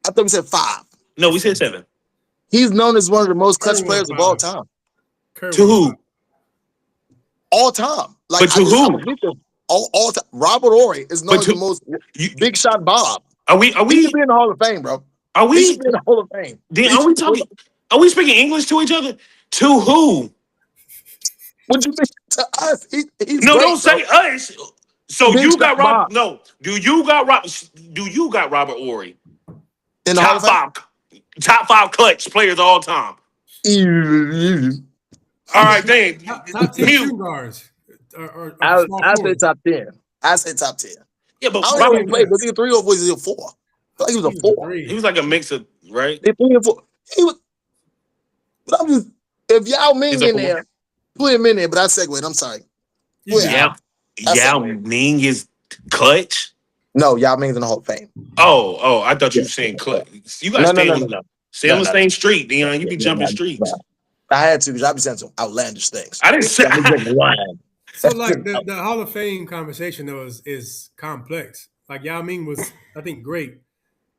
Speaker 1: I thought we said 5.
Speaker 2: No, we said 7.
Speaker 1: He's known as one of the most clutch
Speaker 3: Curry
Speaker 1: players
Speaker 3: won
Speaker 1: of all
Speaker 3: 5.
Speaker 1: time.
Speaker 3: Curry
Speaker 2: To
Speaker 3: won
Speaker 2: who?
Speaker 3: 5.
Speaker 1: All time. Like,
Speaker 2: But to who?
Speaker 1: All time. Robert Horry is known
Speaker 2: But
Speaker 1: as
Speaker 2: to-
Speaker 1: the most
Speaker 2: You,
Speaker 1: big shot Bob.
Speaker 2: are
Speaker 1: He
Speaker 2: we?
Speaker 1: should be in the Hall of Fame, bro.
Speaker 2: Are
Speaker 1: He
Speaker 2: we?
Speaker 1: should be in the Hall of Fame.
Speaker 2: Then are we talking? Are we speaking English to each other? To who?
Speaker 1: What you think to us? He's
Speaker 2: No,
Speaker 1: great,
Speaker 2: don't say us. So
Speaker 1: Big
Speaker 2: you
Speaker 1: shot
Speaker 2: got Rob?
Speaker 1: Bob.
Speaker 2: No. Do you got Rob? Do you got Robert Horry?
Speaker 1: in the Hall
Speaker 2: Top
Speaker 1: of
Speaker 2: 5 clutch players of all time.
Speaker 1: Fame.
Speaker 2: All right, then.
Speaker 3: Top 10
Speaker 2: Mute.
Speaker 3: shooting guards. Or
Speaker 1: I
Speaker 3: small
Speaker 1: say
Speaker 3: forwards.
Speaker 1: top 10. I say top 10.
Speaker 2: Yeah, but
Speaker 1: I don't know
Speaker 2: Robert,
Speaker 1: if he played. Was he a 3 or was he a 4? I feel like he was a 4.
Speaker 3: Three.
Speaker 2: he was like a mix of right.
Speaker 1: They put him for he was. But I'm just if Yao Ming
Speaker 2: He's a
Speaker 1: in
Speaker 2: 4.
Speaker 1: there, put him in there. But I segued. I'm sorry.
Speaker 3: Yeah.
Speaker 2: Yao Ming is clutch.
Speaker 1: No, Yao Ming's in the Hall of Fame.
Speaker 2: Oh, I thought you were saying clutch. You got to stay on the same street, Dion. You be jumping streets.
Speaker 1: I had to because I be saying some outlandish things.
Speaker 2: I didn't say.
Speaker 3: So, like, the Hall of Fame conversation though is complex. Like, Yao Ming was, I think, great.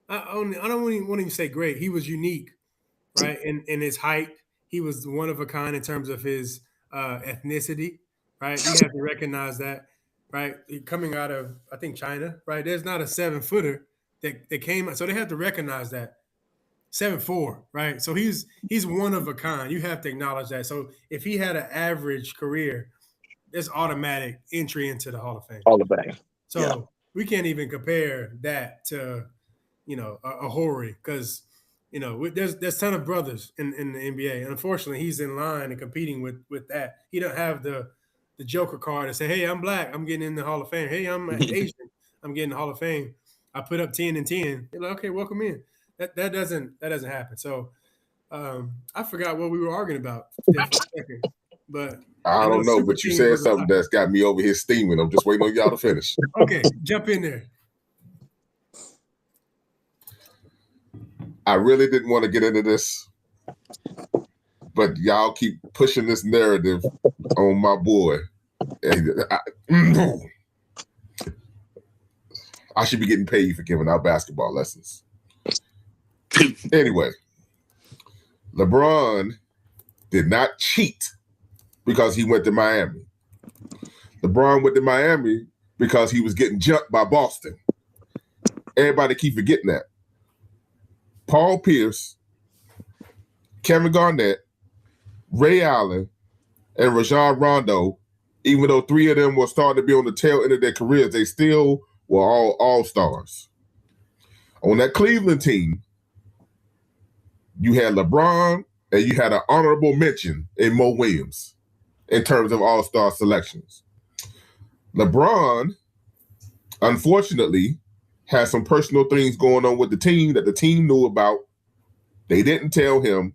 Speaker 3: I don't want to even say great. He was unique, right? In his height, he was one of a kind in terms of his ethnicity, right? You have to recognize that, right? Coming out of, I think, China, right? There's not a 7-footer that came, so they have to recognize that. 7'4", right? So he's one of a kind. You have to acknowledge that. So if he had an average career, there's automatic entry into the Hall of Fame.
Speaker 1: Hall of Fame.
Speaker 3: So we can't even compare that to, a Horry because, there's a ton of brothers in the NBA. And unfortunately, he's in line and competing with that. He don't have the Joker card and say, hey, I'm black, I'm getting in the Hall of Fame. Hey, I'm Asian, I'm getting the Hall of Fame. I put up 10 and 10. They're like, okay, welcome in. That doesn't happen. So I forgot what we were arguing about for a second. But
Speaker 4: I don't know, but you said something that's got me over here steaming. I'm just waiting on y'all to finish.
Speaker 3: Okay, jump in there.
Speaker 4: I really didn't want to get into this, but y'all keep pushing this narrative on my boy. I should be getting paid for giving out basketball lessons. Anyway, LeBron did not cheat because he went to Miami. LeBron went to Miami because he was getting jumped by Boston. Everybody keep forgetting that. Paul Pierce, Kevin Garnett, Ray Allen, and Rajon Rondo, even though three of them were starting to be on the tail end of their careers, they still were all stars. On that Cleveland team, you had LeBron and you had an honorable mention in Mo Williams in terms of all-star selections. LeBron, unfortunately, had some personal things going on with the team that the team knew about. They didn't tell him.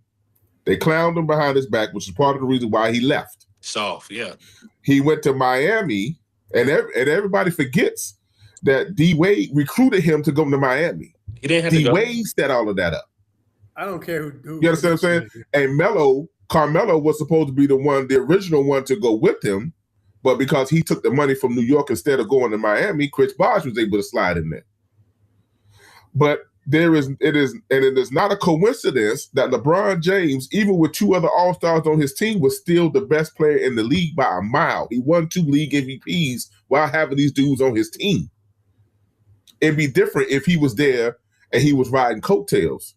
Speaker 4: They clowned him behind his back, which is part of the reason why he left.
Speaker 2: Soft, yeah.
Speaker 4: He went to Miami, and everybody forgets that D Wade recruited him to go to Miami.
Speaker 2: He didn't have to
Speaker 4: D
Speaker 2: go.
Speaker 4: Wade set all of that up.
Speaker 3: I don't care who
Speaker 4: You understand what I'm saying? And Carmelo was supposed to be the original one to go with him, but because he took the money from New York instead of going to Miami, Chris Bosh was able to slide in there. But it is not a coincidence that LeBron James, even with two other All-Stars on his team, was still the best player in the league by a mile. He won 2 league MVPs while having these dudes on his team. It'd be different if he was there and he was riding coattails.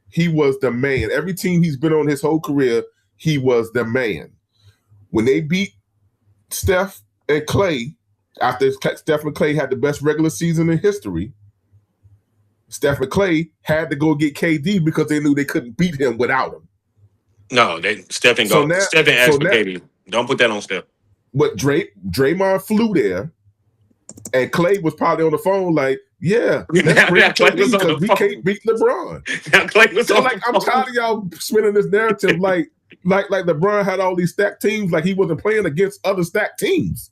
Speaker 4: He was the man. Every team he's been on his whole career, he was the man. When they beat Steph and Clay, after Steph and Clay had the best regular season in history, Steph and Clay had to go get KD because they knew they couldn't beat him without him.
Speaker 2: No, Steph and go. Steph and ask for KD. Don't put that on Steph.
Speaker 4: But Draymond flew there, and Clay was probably on the phone like, yeah, let's bring KD because we can't beat LeBron.
Speaker 2: Now Clay was
Speaker 4: so like, I'm tired of y'all spinning this narrative like LeBron had all these stacked teams, like he wasn't playing against other stacked teams.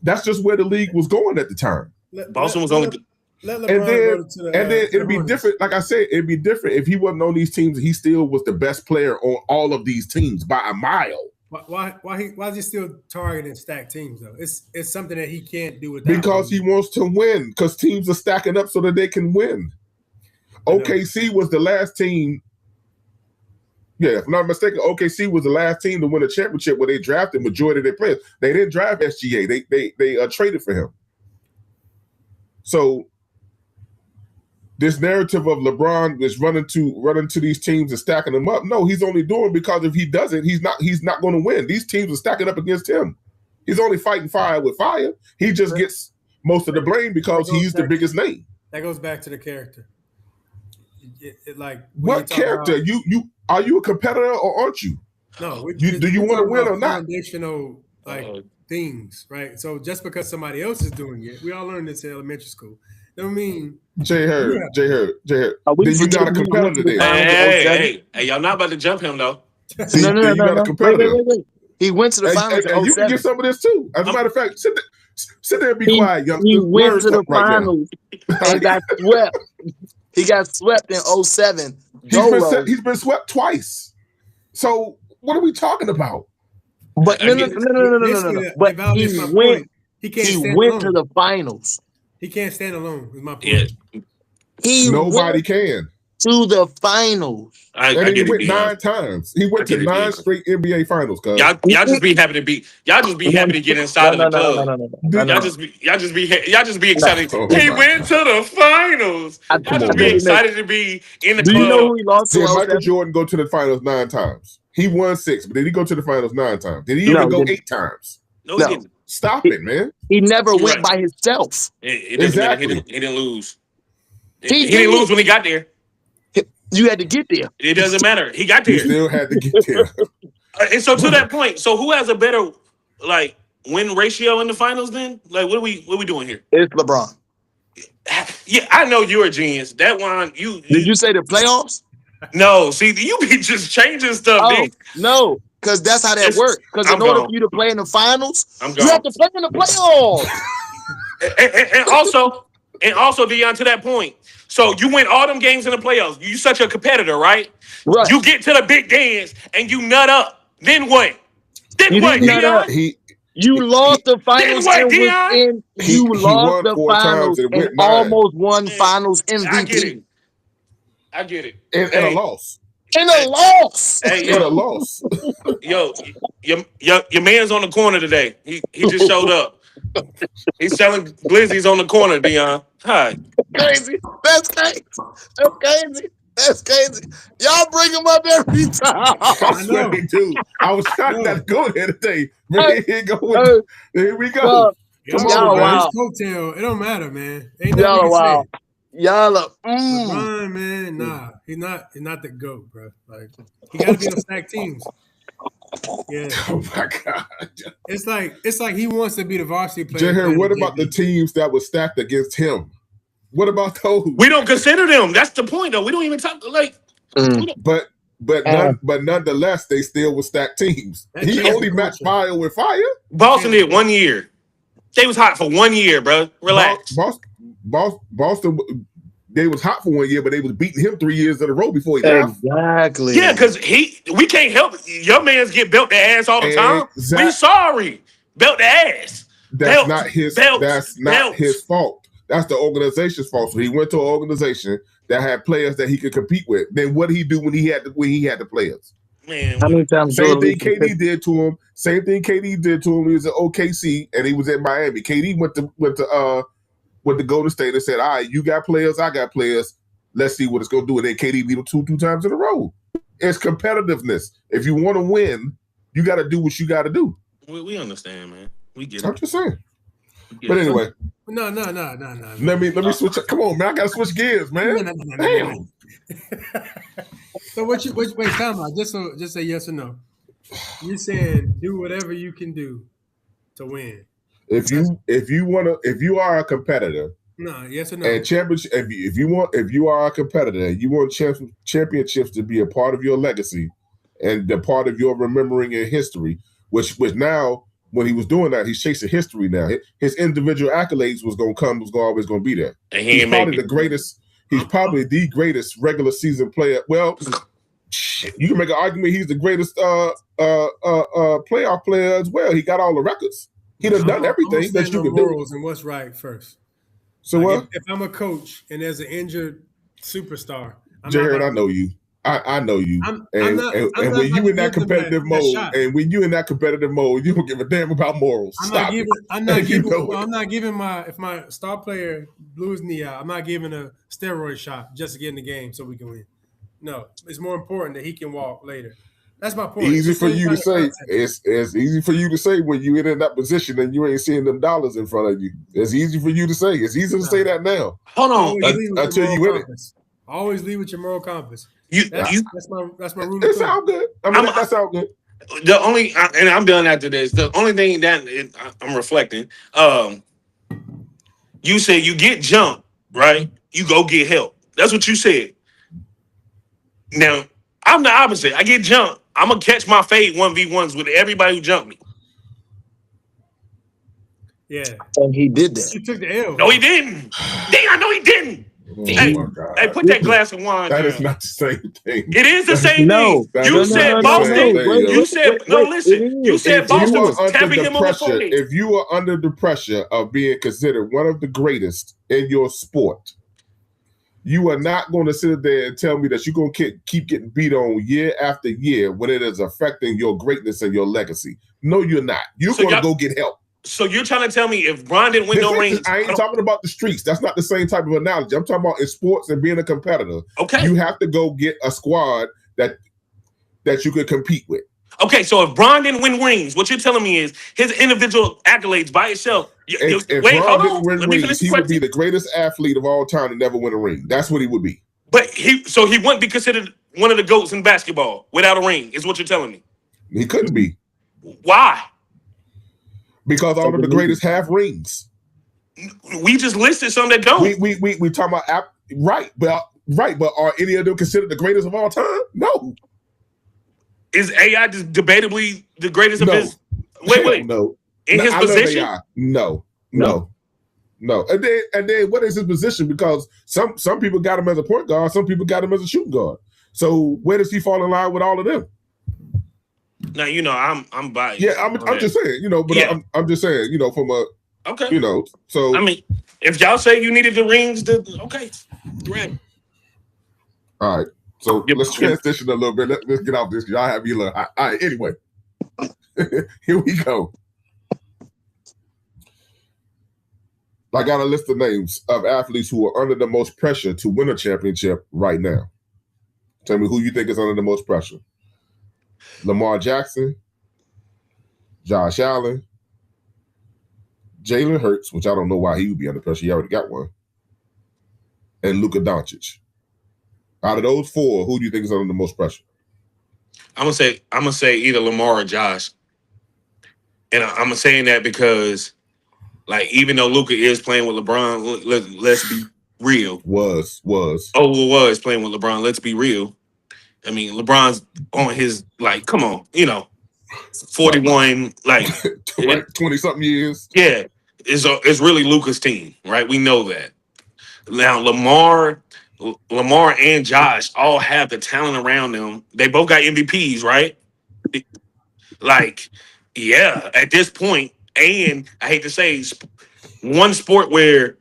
Speaker 4: That's just where the league was going at the time.
Speaker 2: Boston was only.
Speaker 3: Let LeBron
Speaker 4: and then it'd be different. Like I said, it'd be different if he wasn't on these teams. He still was the best player on all of these teams by a mile.
Speaker 3: Why is he still targeting stacked teams though? It's something that he can't do without.
Speaker 4: Because he wants to win. Because teams are stacking up so that they can win. OKC was the last team. Yeah, if I'm not mistaken, OKC was the last team to win a championship where they drafted majority of their players. They didn't draft SGA. They traded for him. So this narrative of LeBron is running to these teams and stacking them up. No, he's only doing because if he doesn't, he's not going to win. These teams are stacking up against him. He's only fighting fire with fire. He just gets most of the blame because he's the biggest name.
Speaker 3: That goes back to the character.
Speaker 4: What character? You are you a competitor or aren't you?
Speaker 3: No.
Speaker 4: Do you want to win or not?
Speaker 3: Foundational things, right? So just because somebody else is doing it, we all learned this in elementary school. I mean,
Speaker 4: Jay Hurd. Then you got a competitor there.
Speaker 2: Hey, y'all not about to jump him though.
Speaker 4: See, no. You got a competitor.
Speaker 5: Wait. He went to the finals.
Speaker 4: And you can get some of this too. As a matter of fact, sit there and be quiet, young.
Speaker 5: He went to the finals and got swept. He got swept in 2007.
Speaker 4: He's been swept twice. So what are we talking about?
Speaker 5: But no. But he went to the finals.
Speaker 3: He can't stand alone, is my point.
Speaker 2: Yeah.
Speaker 4: Nobody can.
Speaker 5: To the finals.
Speaker 4: And he went 9 times. He went to 9 straight NBA finals.
Speaker 2: Y'all just be happy to get inside of the club. Y'all just be excited. He went to the finals. Y'all just be excited to be in the club.
Speaker 5: Do you know who he lost to?
Speaker 4: Michael Jordan go to the finals 9 times. He won 6, but did he go to the finals 9 times? Did he even go 8 times?
Speaker 2: No, he didn't.
Speaker 4: Stop it, man.
Speaker 5: He never went by himself.
Speaker 4: Exactly.
Speaker 2: He didn't lose. He didn't lose when he got there.
Speaker 5: You had to get there.
Speaker 2: It doesn't matter. He got there.
Speaker 4: He still had to get there.
Speaker 2: And so to that point, so who has a better win ratio in the finals then? Like what are we doing here?
Speaker 5: It's LeBron.
Speaker 2: Yeah, I know you're a genius. That one
Speaker 5: Did you say the playoffs?
Speaker 2: No, see, you be just changing stuff, dude.
Speaker 5: No, because that's how that works. Because in order for you to play in the finals, you have to play in the playoffs. and also, Deion, to that point, so you win all them games in the playoffs. You such a competitor, right? Right.
Speaker 2: You get to the big dance and you nut up. Then what? Deion?
Speaker 5: You lost the finals and you lost the finals and almost won finals MVP.
Speaker 2: I get it.
Speaker 4: And a loss.
Speaker 1: In a loss.
Speaker 5: Hey,
Speaker 4: In a loss.
Speaker 5: yo, your man's on the corner today. He just showed up. He's selling glizzies on the corner, Dion. Hi.
Speaker 1: Crazy. That's crazy. That's crazy. That's crazy. Y'all bring him up every time.
Speaker 4: I swear
Speaker 3: know.
Speaker 4: they do. I was trying not to go there today. But here we go.
Speaker 1: Well,
Speaker 3: Come
Speaker 1: Y'all
Speaker 3: on, man.
Speaker 1: wild.
Speaker 3: His coattail. It don't matter, man. Ain't
Speaker 1: Y'all
Speaker 3: nothing we can
Speaker 1: wild.
Speaker 3: say.
Speaker 1: Y'all are.
Speaker 3: LeBron, man, nah, he's not the GOAT, bro. Like he got to be on stacked teams. Yeah,
Speaker 4: Oh my God.
Speaker 3: it's like he wants to be the varsity player.
Speaker 4: Jared, what about the teams that were stacked against him? What about those?
Speaker 5: We don't consider them. That's the point, though. We don't even talk like.
Speaker 4: But nonetheless, they still were stacked teams.
Speaker 3: That
Speaker 4: He
Speaker 3: changes
Speaker 4: only
Speaker 3: the
Speaker 4: matched
Speaker 3: culture.
Speaker 4: fire with fire.
Speaker 5: Boston did 1 year. They was hot for 1 year, bro. Relax.
Speaker 4: Boston, they was hot for 1 year, but they was beating him 3 years in a row before he left.
Speaker 1: Exactly.
Speaker 5: Yeah, because we can't help it. Your man's get belt the ass all the time.
Speaker 4: Exactly.
Speaker 5: We sorry. Belt the ass.
Speaker 4: That's
Speaker 5: Belts,
Speaker 4: not his.
Speaker 5: belts,
Speaker 4: That's not
Speaker 5: belts.
Speaker 4: his fault. That's the organization's fault. So he went to an organization that had players that he could compete with. Then what did he do when he had the players?
Speaker 5: Man,
Speaker 1: How many times?
Speaker 4: Same thing KD did to him. Same thing KD did to him. He was at OKC and he was in Miami. KD went to Golden State and said, "All right, you got players, I got players. Let's see what it's gonna do." And then KD beat him two times in a row. It's competitiveness. If you want to win, you got to do what you got to do.
Speaker 5: we understand, man. We get
Speaker 4: I'm
Speaker 5: it.
Speaker 4: just saying.
Speaker 5: We get
Speaker 4: But
Speaker 5: it.
Speaker 4: anyway,
Speaker 3: No.
Speaker 4: let me switch. Come on, man. I gotta switch gears, man.
Speaker 3: No.
Speaker 4: Damn.
Speaker 3: So wait, time out. Just say yes or no. You saying do whatever you can do to win.
Speaker 4: If you are a competitor
Speaker 3: No, yes or no.
Speaker 4: and championship, if you are a competitor and you want championships to be a part of your legacy and a part of your remembering in history, which now when he was doing that, he's chasing history now. His individual accolades was always gonna be there.
Speaker 5: And he
Speaker 4: He's
Speaker 5: ain't make
Speaker 4: probably
Speaker 5: it.
Speaker 4: the greatest. He's probably the greatest regular season player. Well, shit, you can make an argument he's the greatest playoff player as well. He got all the records. He done done everything that you can do.
Speaker 3: morals and what's right first.
Speaker 4: So
Speaker 3: Like,
Speaker 4: what?
Speaker 3: if I'm a coach and there's an injured superstar,
Speaker 4: Jared, I know you. I know you.
Speaker 3: I'm
Speaker 4: And
Speaker 3: not
Speaker 4: when
Speaker 3: about
Speaker 4: you
Speaker 3: to
Speaker 4: in that
Speaker 3: give them
Speaker 4: competitive
Speaker 3: that
Speaker 4: mode,
Speaker 3: shot.
Speaker 4: and when you in that competitive mode, you don't give a damn about morals.
Speaker 3: I'm
Speaker 4: Stop
Speaker 3: not
Speaker 4: it.
Speaker 3: giving.
Speaker 4: You know it.
Speaker 3: I'm not giving if my star player blew his knee out. I'm not giving a steroid shot just to get in the game so we can win. No, it's more important that he can walk later. That's my point.
Speaker 4: Easy
Speaker 3: It's
Speaker 4: for
Speaker 3: the same
Speaker 4: you to
Speaker 3: kind of
Speaker 4: say.
Speaker 3: concept.
Speaker 4: It's easy for you to say when you in that position and you ain't seeing them dollars in front of you. It's easy for you to say. It's easy to say that now.
Speaker 5: Hold on.
Speaker 3: Always lead with
Speaker 4: until
Speaker 3: your
Speaker 4: you
Speaker 3: moral
Speaker 4: in it.
Speaker 3: compass. Always lead with your moral compass.
Speaker 5: You
Speaker 3: That's my rule.
Speaker 4: It
Speaker 3: of thumb.
Speaker 4: sound good. I mean, that sound good.
Speaker 5: the only and I'm done after this. The only thing that I'm reflecting. You said you get jumped, right? You go get help. That's what you said. Now I'm the opposite. I get jumped. I'm gonna catch my fade 1v1s with everybody who jumped me.
Speaker 3: Yeah,
Speaker 1: And he did that.
Speaker 3: you took the L.
Speaker 5: No, he didn't. Dang, I know he didn't.
Speaker 4: Oh
Speaker 5: Hey,
Speaker 4: my God.
Speaker 5: Hey, put that glass of wine
Speaker 4: That
Speaker 5: down.
Speaker 4: is not the same thing.
Speaker 5: It is the same
Speaker 1: No.
Speaker 5: thing. You said Boston. You said no. Listen. You said
Speaker 4: If you
Speaker 5: Boston
Speaker 4: are
Speaker 5: was
Speaker 4: under
Speaker 5: tapping
Speaker 4: the
Speaker 5: him on the
Speaker 4: pressure,
Speaker 5: fade.
Speaker 4: if you are under the pressure of being considered one of the greatest in your sport, you are not going to sit there and tell me that you're going to keep getting beat on year after year when it is affecting your greatness and your legacy. No, you're not. You're
Speaker 5: So
Speaker 4: going to
Speaker 5: y'all-
Speaker 4: go get help.
Speaker 5: So you're trying to tell me if Bron didn't win no rings?
Speaker 4: I ain't talking about the streets. That's not the same type of analogy. I'm talking about in sports and being a competitor.
Speaker 5: Okay.
Speaker 4: You have to go get a squad that you could compete with.
Speaker 5: Okay, so if Bron didn't win rings, what you're telling me is his individual accolades by itself.
Speaker 4: If
Speaker 5: Wait,
Speaker 4: Bron
Speaker 5: hold
Speaker 4: didn't
Speaker 5: on.
Speaker 4: win
Speaker 5: Let me
Speaker 4: rings,
Speaker 5: finish
Speaker 4: he
Speaker 5: the
Speaker 4: would be
Speaker 5: question.
Speaker 4: the greatest athlete of all time to never win a ring. That's what he would be.
Speaker 5: But he wouldn't be considered one of the GOATs in basketball without a ring, is what you're telling me.
Speaker 4: He couldn't be
Speaker 5: Why?
Speaker 4: because all of the greatest have rings.
Speaker 5: We just listed some that don't.
Speaker 4: We talking about right, but are any of them considered the greatest of all time? No.
Speaker 5: Is AI just debatably the greatest of
Speaker 4: No.
Speaker 5: his? Wait.
Speaker 4: No.
Speaker 5: In his
Speaker 4: I love
Speaker 5: position?
Speaker 4: AI. No. And then what is his position? Because some people got him as a point guard, some people got him as a shooting guard. So where does he fall in line with all of them?
Speaker 5: Now I'm biased.
Speaker 4: Yeah, I'm just saying, but
Speaker 5: Yeah.
Speaker 4: I'm just saying, from a
Speaker 5: Okay.
Speaker 4: so
Speaker 5: I mean, if y'all say you needed the rings, then okay. Right.
Speaker 4: all right. So
Speaker 2: Yep,
Speaker 4: let's
Speaker 2: yep.
Speaker 4: transition a little bit. Let's get off this. Y'all have me a little hot. All right, anyway. Here we go. I got a list of names of athletes who are under the most pressure to win a championship right now. Tell me who you think is under the most pressure. Lamar Jackson, Josh Allen, Jalen Hurts, which I don't know why he would be under pressure. He already got one. And Luka Doncic. Out of those four, who do you think is under the most pressure?
Speaker 2: I'm gonna say either Lamar or Josh, and I'm saying that because, like, even though Luka is playing with LeBron, let's be real.
Speaker 4: Was.
Speaker 2: Was playing with LeBron. Let's be real. I mean, LeBron's on his, like, come on, 41, like
Speaker 4: 20-something years.
Speaker 2: Yeah, it's really Luka's team, right? We know that. Now Lamar and Josh all have the talent around them. They both got MVPs, right? Like, yeah, at this point, and I hate to say, one sport where,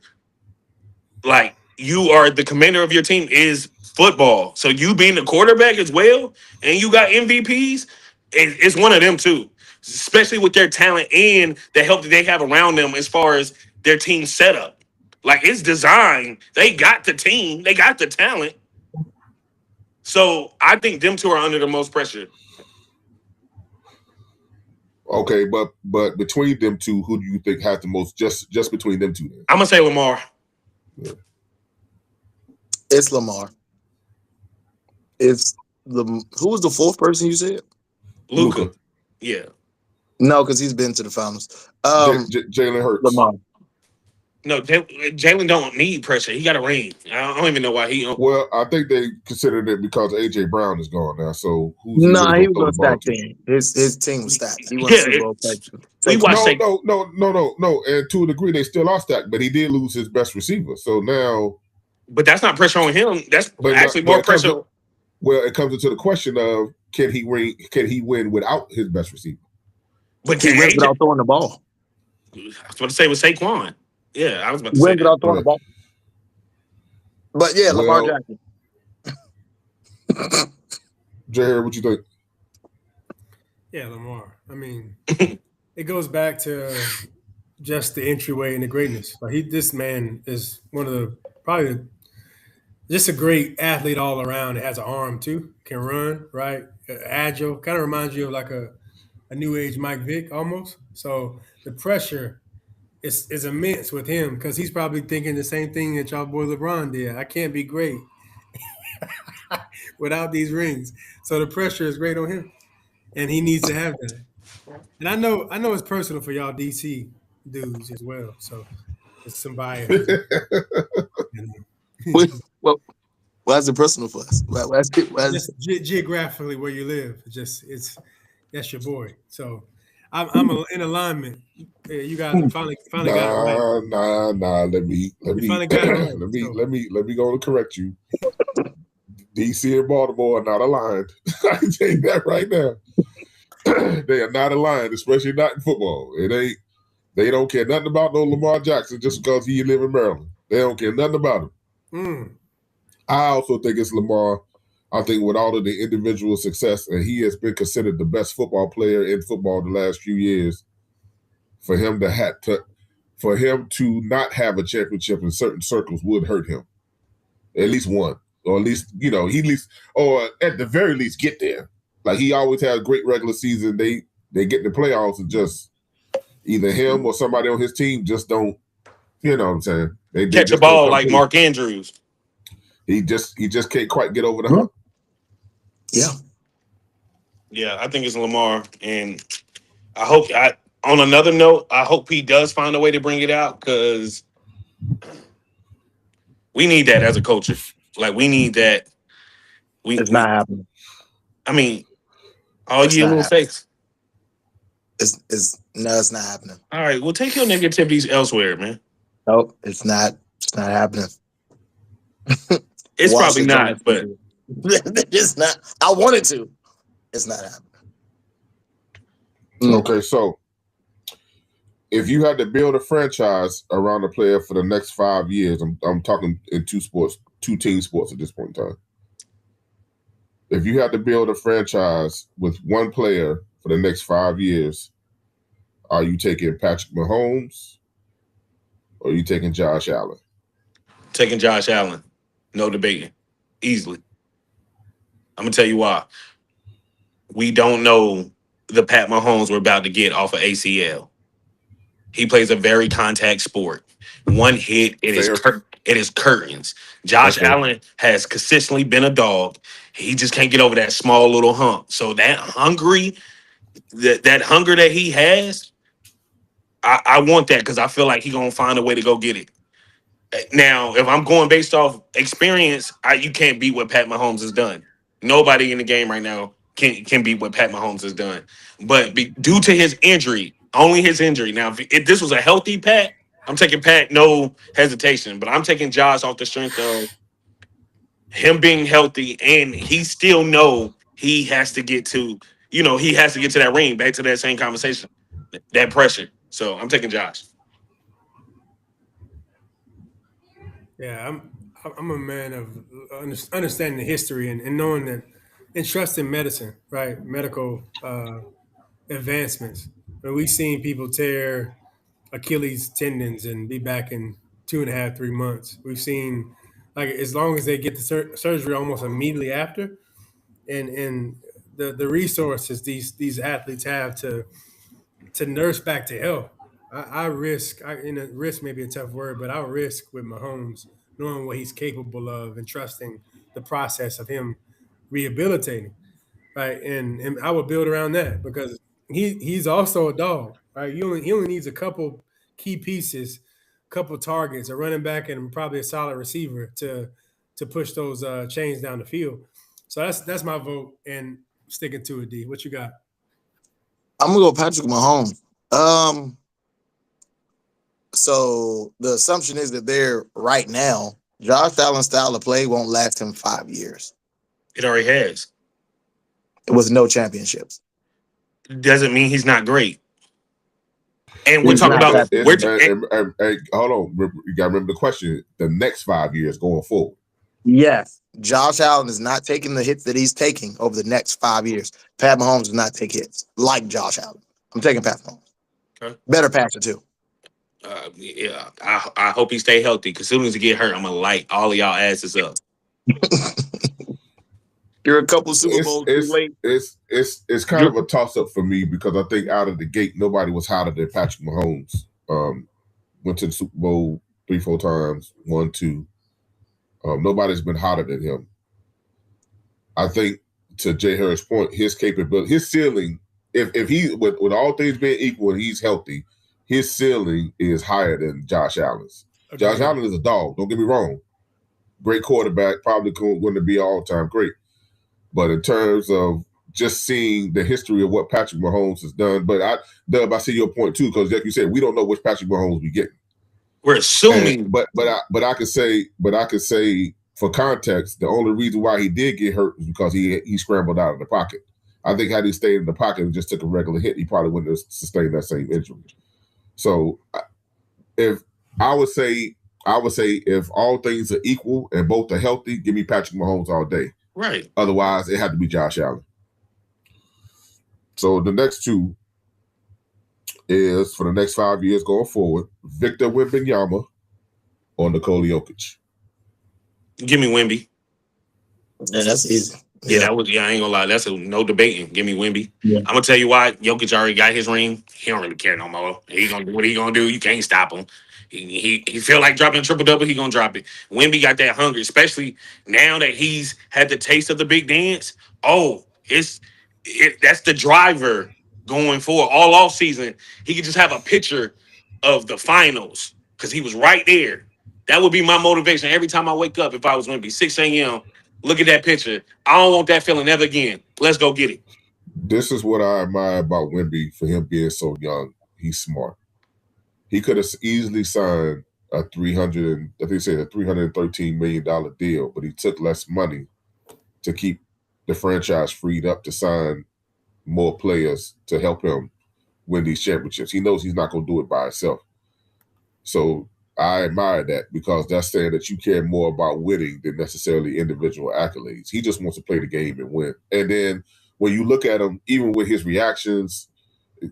Speaker 2: like, you are the commander of your team is football. So you being the quarterback as well, and you got MVPs, it's one of them too. Especially with their talent and the help that they have around them as far as their team setup. Like, it's designed. They got the team. They got the talent. So I think them two are under the most pressure.
Speaker 4: Okay, but between them two, who do you think has the most? Just between them two, then?
Speaker 2: I'm gonna say Lamar.
Speaker 4: Yeah.
Speaker 1: It's Lamar. It's who was the fourth person you said?
Speaker 2: Luka. Yeah.
Speaker 1: No, because he's been to the finals.
Speaker 4: Jalen Hurts.
Speaker 1: Lamar.
Speaker 2: No, Jalen don't need pressure. He got a ring. I don't even know why he.
Speaker 4: Well, I think they considered it because AJ Brown is gone now. So who's
Speaker 1: he was on stacked team. His team was stacked. He won Super Bowl.
Speaker 2: We watched
Speaker 4: no. And to a degree, they still are stacked, but he did lose his best receiver. So now,
Speaker 2: but that's not pressure on him. That's actually more pressure.
Speaker 4: It comes into the question of can he win without his best receiver?
Speaker 2: But
Speaker 1: he wins without throwing the ball.
Speaker 2: I was about to say with Saquon. Yeah, I was about to
Speaker 1: say
Speaker 2: without
Speaker 1: throwing the ball. But yeah, Lamar Jackson.
Speaker 4: Jay, what you think?
Speaker 3: Yeah, Lamar. I mean, it goes back to just the entryway into greatness. Like this man is one of the probably just a great athlete all around. It has an arm too, can run, right? Agile, kind of reminds you of like a new age Mike Vick almost. So the pressure is immense with him because he's probably thinking the same thing that y'all boy LeBron did. I can't be great without these rings. So the pressure is great on him, and he needs to have that. And I know it's personal for y'all DC dudes as well. So it's some bias.
Speaker 1: Well, why is it personal for us? Why
Speaker 3: just geographically where you live. That's your boy. So I'm in alignment. You guys finally got it right.
Speaker 4: Nah. Let me
Speaker 3: finally got it right.
Speaker 4: let me go to correct you. DC and Baltimore are not aligned. I can tell you that right now. They are not aligned, especially not in football. They don't care nothing about no Lamar Jackson just because he live in Maryland. They don't care nothing about him. I also think it's Lamar. I think with all of the individual success, and he has been considered the best football player in football the last few years, for him to not have a championship in certain circles would hurt him. At least one. Or at least, or at the very least get there. Like he always has a great regular season. They get in the playoffs and just either him or somebody on his team just don't, you know what I'm saying? They
Speaker 2: catch the ball like Mark Andrews.
Speaker 4: He just can't quite get over the hump.
Speaker 2: Yeah, I think it's Lamar, and I hope. On another note, I hope he does find a way to bring it out because we need that as a culture. Like we need that.
Speaker 1: It's not happening.
Speaker 2: I mean, all you little fakes.
Speaker 1: It's not happening.
Speaker 2: All right, well, take your negativities elsewhere, man.
Speaker 1: Nope, it's not. It's not happening.
Speaker 2: It's probably not, but
Speaker 1: it's not. I wanted to. It's not happening.
Speaker 4: Okay, so if you had to build a franchise around a player for the next 5 years, I'm talking in two team sports at this point in time. if you had to build a franchise with one player for the next 5 years, are you taking Patrick Mahomes or are you taking Josh Allen?
Speaker 2: Taking Josh Allen. No debating. Easily. I'm going to tell you why. We don't know the Pat Mahomes we're about to get off of ACL. He plays a very contact sport. One hit, it is curtains. Josh Allen has consistently been a dog. He just can't get over that small little hump. So that hunger that he has, I want that because I feel like he's gonna find a way to go get it. Now, if I'm going based off experience, you can't beat what Pat Mahomes has done. Nobody in the game right now can beat what Pat Mahomes has done. But due to his injury, only his injury. Now, if this was a healthy Pat, I'm taking Pat, no hesitation. But I'm taking Josh off the strength of him being healthy, and he still know he has to get to, he has to get to that ring. Back to that same conversation, that pressure. So I'm taking Josh.
Speaker 3: Yeah, I'm a man of understanding the history and knowing that and trusting medicine, right? Medical advancements. We've seen people tear Achilles tendons and be back in 2.5, 3 months. We've seen, like, as long as they get the surgery almost immediately after, and the resources these athletes have to nurse back to health. I risk, risk may be a tough word, but I risk with Mahomes knowing what he's capable of and trusting the process of him rehabilitating, right? And I would build around that because he's also a dog, right? He only needs a couple key pieces, couple targets, a running back, and probably a solid receiver to push those chains down the field. So that's my vote, and sticking to it. D, what you got?
Speaker 1: I'm gonna go Patrick Mahomes. So the assumption is that they're right now, Josh Allen's style of play won't last him 5 years.
Speaker 2: It already has.
Speaker 1: With no championships.
Speaker 2: Doesn't mean he's not great. And we're
Speaker 1: He's
Speaker 2: talking
Speaker 1: not
Speaker 2: about
Speaker 4: hold on. You gotta remember the question. The next 5 years going forward.
Speaker 1: Yes. Josh Allen is not taking the hits that he's taking over the next 5 years. Pat Mahomes does not take hits like Josh Allen. I'm taking Pat Mahomes.
Speaker 2: Okay.
Speaker 1: Better passer too.
Speaker 2: Yeah, I hope he stay healthy because as soon as he get hurt, I'm gonna light all of y'all asses up.
Speaker 1: You're a couple Super Bowls too late.
Speaker 4: It's kind of a toss up for me because I think out of the gate nobody was hotter than Patrick Mahomes. Went to the Super Bowl 3-4 times, 1, 2. Nobody's been hotter than him. I think to Jay Harris' point, his capability, his ceiling, if he with all things being equal and he's healthy, his ceiling is higher than Josh Allen's. Okay. Josh Allen is a dog. Don't get me wrong. Great quarterback, probably going to be all-time great. But in terms of just seeing the history of what Patrick Mahomes has done, Dub, I see your point too, because like you said, we don't know which Patrick Mahomes we get.
Speaker 2: We're assuming,
Speaker 4: but I could say for context, the only reason why he did get hurt is because he scrambled out of the pocket. I think had he stayed in the pocket and just took a regular hit, he probably wouldn't have sustained that same injury. So, if I would say if all things are equal and both are healthy, give me Patrick Mahomes all day.
Speaker 2: Right.
Speaker 4: Otherwise, it had to be Josh Allen. So the next two is for the next 5 years going forward: Victor Wembanyama or Nikola Jokic.
Speaker 2: Give me Wemby.
Speaker 1: Yeah, that's easy.
Speaker 2: Yeah, I ain't gonna lie. That's no debating. Give me Wemby.
Speaker 1: Yeah.
Speaker 2: I'm gonna tell you why. Jokic already got his ring. He don't really care no more. He gonna do what he gonna do. You can't stop him. He feel like dropping a triple-double, he gonna drop it. Wemby got that hunger, especially now that he's had the taste of the big dance. Oh, that's the driver going forward. All off season, he could just have a picture of the finals because he was right there. That would be my motivation every time I wake up if I was Wemby. 6 a.m., look at that picture. I don't want that feeling ever again. Let's go get it.
Speaker 4: This is what I admire about Wemby for him being so young. He's smart. He could have easily signed a $313 million deal, but he took less money to keep the franchise freed up to sign more players to help him win these championships. He knows he's not going to do it by himself. So I admire that because that's saying that you care more about winning than necessarily individual accolades. He just wants to play the game and win. And then when you look at him, even with his reactions,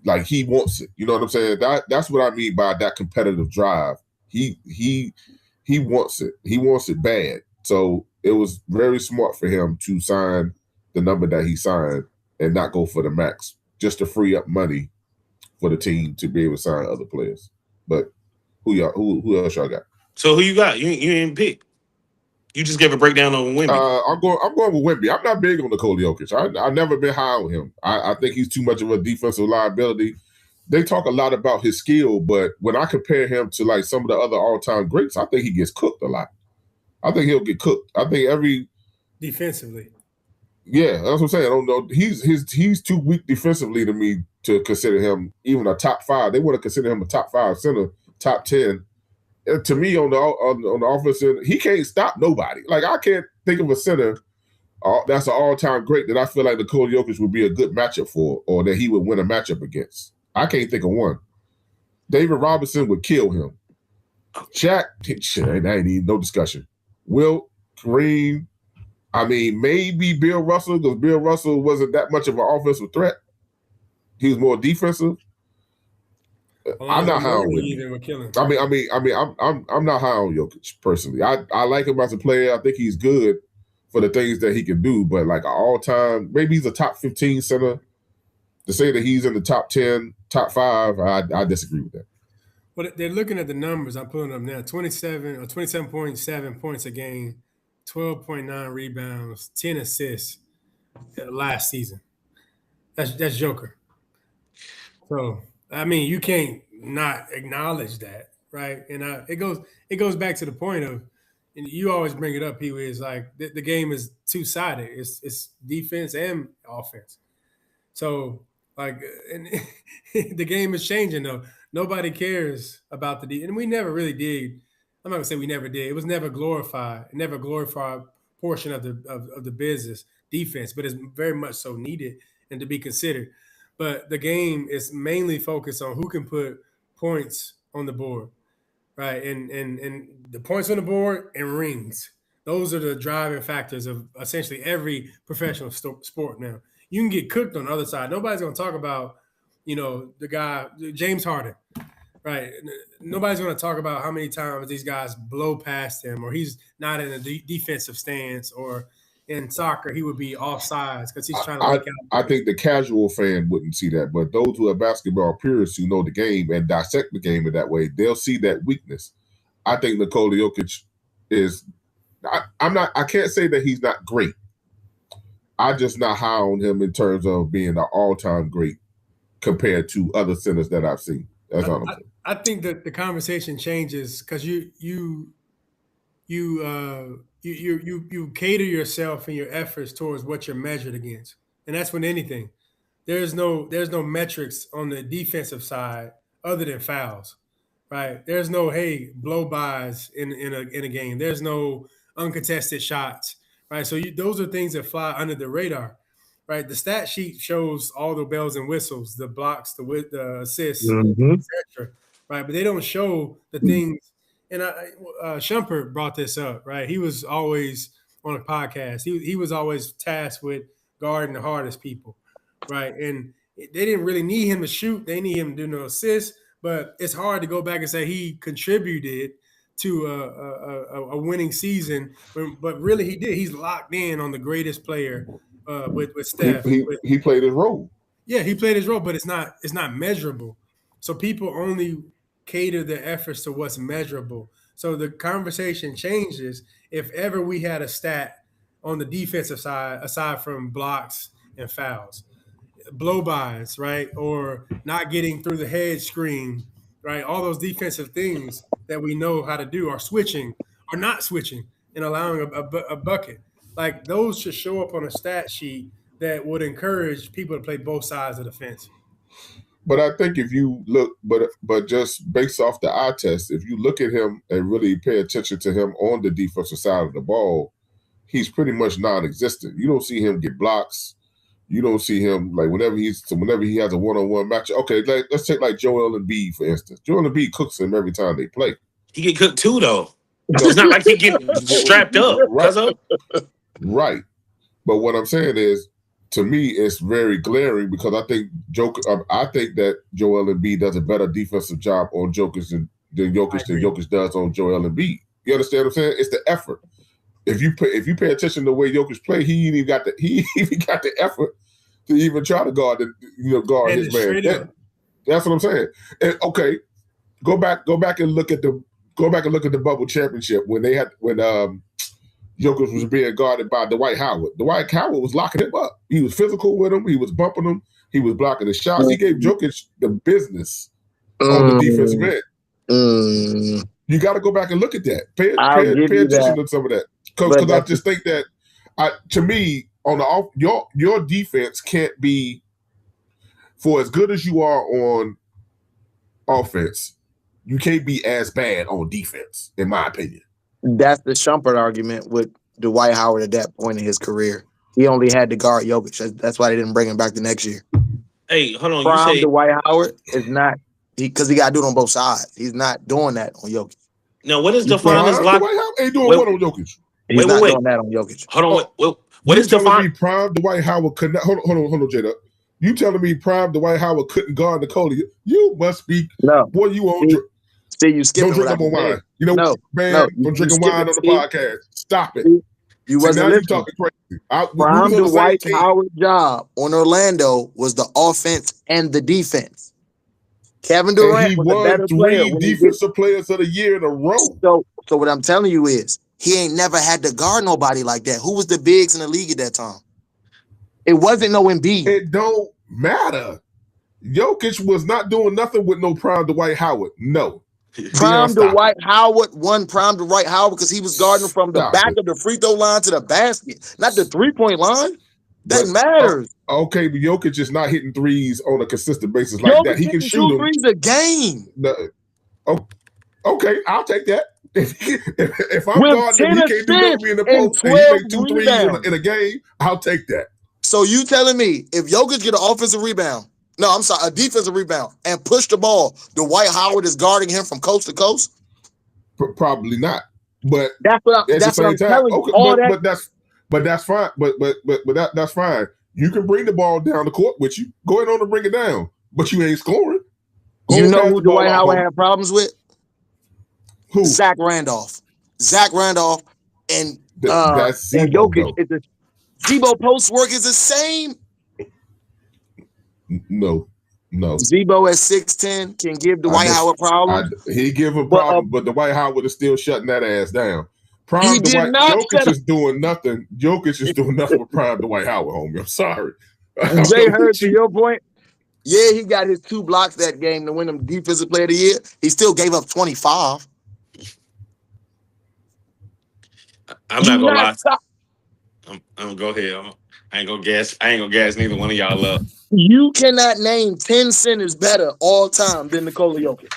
Speaker 4: like he wants it. You know what I'm saying? That's what I mean by that competitive drive. He wants it. He wants it bad. So it was very smart for him to sign the number that he signed and not go for the max, just to free up money for the team to be able to sign other players. But who else y'all got?
Speaker 5: So who you got? You didn't pick. You just gave a breakdown on Wemby.
Speaker 4: I'm going with Wemby. I'm not big on Nikola Jokic. I've never been high on him. I think he's too much of a defensive liability. They talk a lot about his skill, but when I compare him to like some of the other all-time greats, I think he gets cooked a lot. I think he'll get cooked. I think
Speaker 3: defensively.
Speaker 4: Yeah, that's what I'm saying. I don't know. He's too weak defensively to me to consider him even a top 5. They want to consider him a top 5 center, top 10. And to me, on the offense, he can't stop nobody. Like I can't think of a center that's an all-time great that I feel like Nikola Jokic would be a good matchup for, or that he would win a matchup against. I can't think of one. David Robinson would kill him. Shaq, that ain't even no discussion. Wilt, Kareem. I mean, maybe Bill Russell, because Bill Russell wasn't that much of an offensive threat. He was more defensive. I'm not high on him. I'm not high on Jokic personally. I like him as a player. I think he's good for the things that he can do, but like an all-time, maybe he's a top 15 center. To say that he's in the top 10, top 5, I disagree with that.
Speaker 3: Well, they're looking at the numbers. I'm pulling up now. 27.7 points a game, 12.9 rebounds, 10 assists last season. That's Joker. So I mean, you can't not acknowledge that, right? And it goes back to the point of, and you always bring it up, Pee-wee, is like the game is two-sided. It's defense and offense. So like, and the game is changing though. Nobody cares about and we never really did. I'm not gonna say we never did. It was never glorified. It never glorified portion of the business defense, but it's very much so needed and to be considered. But the game is mainly focused on who can put points on the board, right? And the points on the board and rings. Those are the driving factors of essentially every professional sport now. You can get cooked on the other side. Nobody's going to talk about, the guy, James Harden, right? Nobody's going to talk about how many times these guys blow past him, or he's not in a defensive stance, or in soccer he would be offsides because he's trying to look out.
Speaker 4: I think the casual fan wouldn't see that, but those who are basketball purists who know the game and dissect the game in that way, they'll see that weakness. I think Nikola Jokic is. I can't say that he's not great. I'm just not high on him in terms of being an all-time great compared to other centers that I've seen. That's all I'm saying.
Speaker 3: I think that the conversation changes because you cater yourself and your efforts towards what you're measured against, and that's with anything. There's no metrics on the defensive side other than fouls, right? There's no blow bys in a game. There's no uncontested shots, right? So those are things that fly under the radar, right? The stat sheet shows all the bells and whistles, the blocks, the assists, etc., right? But they don't show the things. And Shumpert brought this up, right? He was always on a podcast. He was always tasked with guarding the hardest people, right? And they didn't really need him to shoot. They need him to do no assists. But it's hard to go back and say he contributed to a winning season, but really he did. He's locked in on the greatest player with Steph.
Speaker 4: He played his role.
Speaker 3: Yeah, he played his role, but it's not measurable. So people only cater their efforts to what's measurable. So the conversation changes if ever we had a stat on the defensive side, aside from blocks and fouls, blow-bys, right? Or not getting through the head screen, right? All those defensive things that we know how to do, are switching or not switching and allowing a bucket. Like those should show up on a stat sheet that would encourage people to play both sides of the fence.
Speaker 4: But I think if you look, but just based off the eye test, if you look at him and really pay attention to him on the defensive side of the ball, he's pretty much non-existent. You don't see him get blocks. You don't see him like whenever he has a one-on-one match. Okay, let's take like Joel Embiid for instance. Joel Embiid cooks him every time they play.
Speaker 5: He get cooked too, though. It's not like he get strapped up.
Speaker 4: Right.
Speaker 5: Cuz
Speaker 4: Right. But what I'm saying is, to me, it's very glaring because I think that Joel Embiid does a better defensive job on Jokic than Jokic does on Joel Embiid. You understand what I'm saying? It's the effort. If you pay attention to the way Jokic play, he even got the effort to even try to guard his man. That's what I'm saying. And okay, go back and look at the bubble championship when Jokic was being guarded by Dwight Howard. Dwight Howard was locking him up. He was physical with him. He was bumping him. He was blocking his shots. He gave Jokic the business on the defensive end. You got to go back and look at that. Pay attention to some of that. Because I just think that, to me, on your defense can't be, for as good as you are on offense, you can't be as bad on defense, in my opinion.
Speaker 1: That's the Shumpert argument with Dwight Howard at that point in his career. He only had to guard Jokic. That's why they didn't bring him back the next year.
Speaker 5: Hey, hold on.
Speaker 1: Prime
Speaker 5: You say
Speaker 1: Dwight Howard is not, because he got to do it on both sides. He's not doing that on Jokic.
Speaker 5: now what is defined as lock?
Speaker 4: Dwight Howard ain't doing what on Jokic?
Speaker 1: He's
Speaker 5: Wait.
Speaker 1: not doing that on Jokic.
Speaker 5: Hold on. What is
Speaker 4: telling me
Speaker 5: defined?
Speaker 4: prime Dwight Howard could not? Hold on, Jada. You telling me prime Dwight Howard couldn't guard Nikola? You must be.
Speaker 1: No.
Speaker 4: Boy, you on?
Speaker 1: See, you skipping.
Speaker 4: Don't drink no more wine. You know,
Speaker 1: No,
Speaker 4: man.
Speaker 1: no,
Speaker 4: Don't drink
Speaker 1: you
Speaker 4: wine on the
Speaker 1: skipping,
Speaker 4: podcast. Stop it.
Speaker 1: You
Speaker 4: See,
Speaker 1: wasn't
Speaker 4: now you
Speaker 1: listening.
Speaker 4: talking crazy.
Speaker 1: Prime Dwight Howard's job on Orlando was the offense and the defense. Kevin Durant
Speaker 4: he
Speaker 1: was a better
Speaker 4: won
Speaker 1: player.
Speaker 4: 3 defensive players of the year in a row.
Speaker 1: So what I'm telling you is, he ain't never had to guard nobody like that. Who was the bigs in the league at that time? It wasn't no Embiid.
Speaker 4: It don't matter. Jokic was not doing nothing with no prime Dwight Howard. No.
Speaker 1: Prime
Speaker 4: Stop
Speaker 1: Dwight Howard won prime Dwight Howard because he was guarding from the
Speaker 4: Stop
Speaker 1: back
Speaker 4: it.
Speaker 1: of the free throw line to the basket, not the 3-point line. That matters.
Speaker 4: Okay, but Jokic is not hitting threes on a consistent basis like
Speaker 1: Jokic
Speaker 4: that. He can
Speaker 1: hitting
Speaker 4: shoot
Speaker 1: 2
Speaker 4: them.
Speaker 1: threes a game.
Speaker 4: No. Oh, okay, I'll take that. If I'm
Speaker 1: With
Speaker 4: guarding him,
Speaker 1: 10
Speaker 4: he can't do nothing in the
Speaker 1: and
Speaker 4: post and he
Speaker 1: 12
Speaker 4: make 2 threes
Speaker 1: rebounds.
Speaker 4: in a game, I'll take that.
Speaker 1: So you telling me if Jokic get an offensive rebound, no, I'm sorry, a defensive rebound, and push the ball, Dwight Howard is guarding him from coast to coast?
Speaker 4: Probably not. But
Speaker 1: That's what
Speaker 4: at the
Speaker 1: I'm
Speaker 4: same time,
Speaker 1: telling you.
Speaker 4: okay,
Speaker 1: All
Speaker 4: but that's fine. But that's fine. You can bring the ball down the court with you. Go ahead on and bring it down, but you ain't scoring.
Speaker 1: You know who Dwight Howard had problems with?
Speaker 4: Who?
Speaker 1: Zach Randolph. Zach Randolph and
Speaker 4: That's
Speaker 1: and
Speaker 4: Zebo,
Speaker 1: Jokic.
Speaker 4: though.
Speaker 1: Is the Zebo post work is the same.
Speaker 4: No.
Speaker 1: Zebo at 6'10" can give Dwight Howard problems.
Speaker 4: He give him problems, but Dwight Howard is still shutting that ass down.
Speaker 1: He did not
Speaker 4: Jokic is doing nothing. Jokic is doing nothing with prime Dwight Howard, homie. I'm sorry.
Speaker 1: Jay Hurd, to your point, yeah, he got his 2 blocks that game to win him Defensive Player of the Year. He still gave up 25.
Speaker 5: I'm not gonna lie. I'm gonna go ahead. I ain't gonna gas neither one of y'all up.
Speaker 1: You cannot name 10 centers better all time than Nikola Jokic.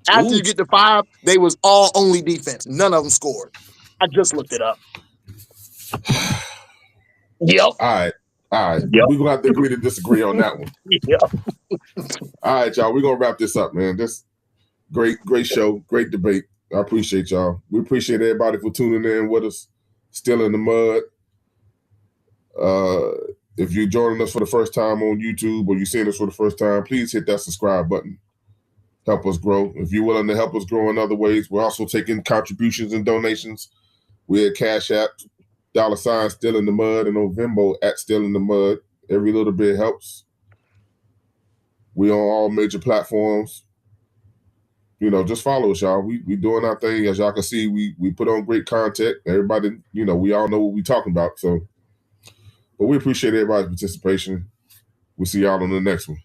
Speaker 1: After you get to 5, they was all only defense. None of them scored. I just looked it up. Yep.
Speaker 4: All right.
Speaker 1: Yep.
Speaker 4: We're gonna have to agree to disagree on that one.
Speaker 1: Yep.
Speaker 4: All right, y'all. We're gonna wrap this up, man. This great show, great debate. I appreciate y'all. We appreciate everybody for tuning in with us. Still in the mud. If you're joining us for the first time on YouTube or you're seeing us for the first time, please hit that subscribe button. Help us grow. If you're willing to help us grow in other ways, we're also taking contributions and donations. We're at Cash App, $ Still in the Mud, and on Venmo at Still in the Mud. Every little bit helps. We on all major platforms. Just follow us, y'all. We doing our thing. As y'all can see, we put on great content. Everybody, we all know what we talking about. So, but we appreciate everybody's participation. We'll see y'all on the next one.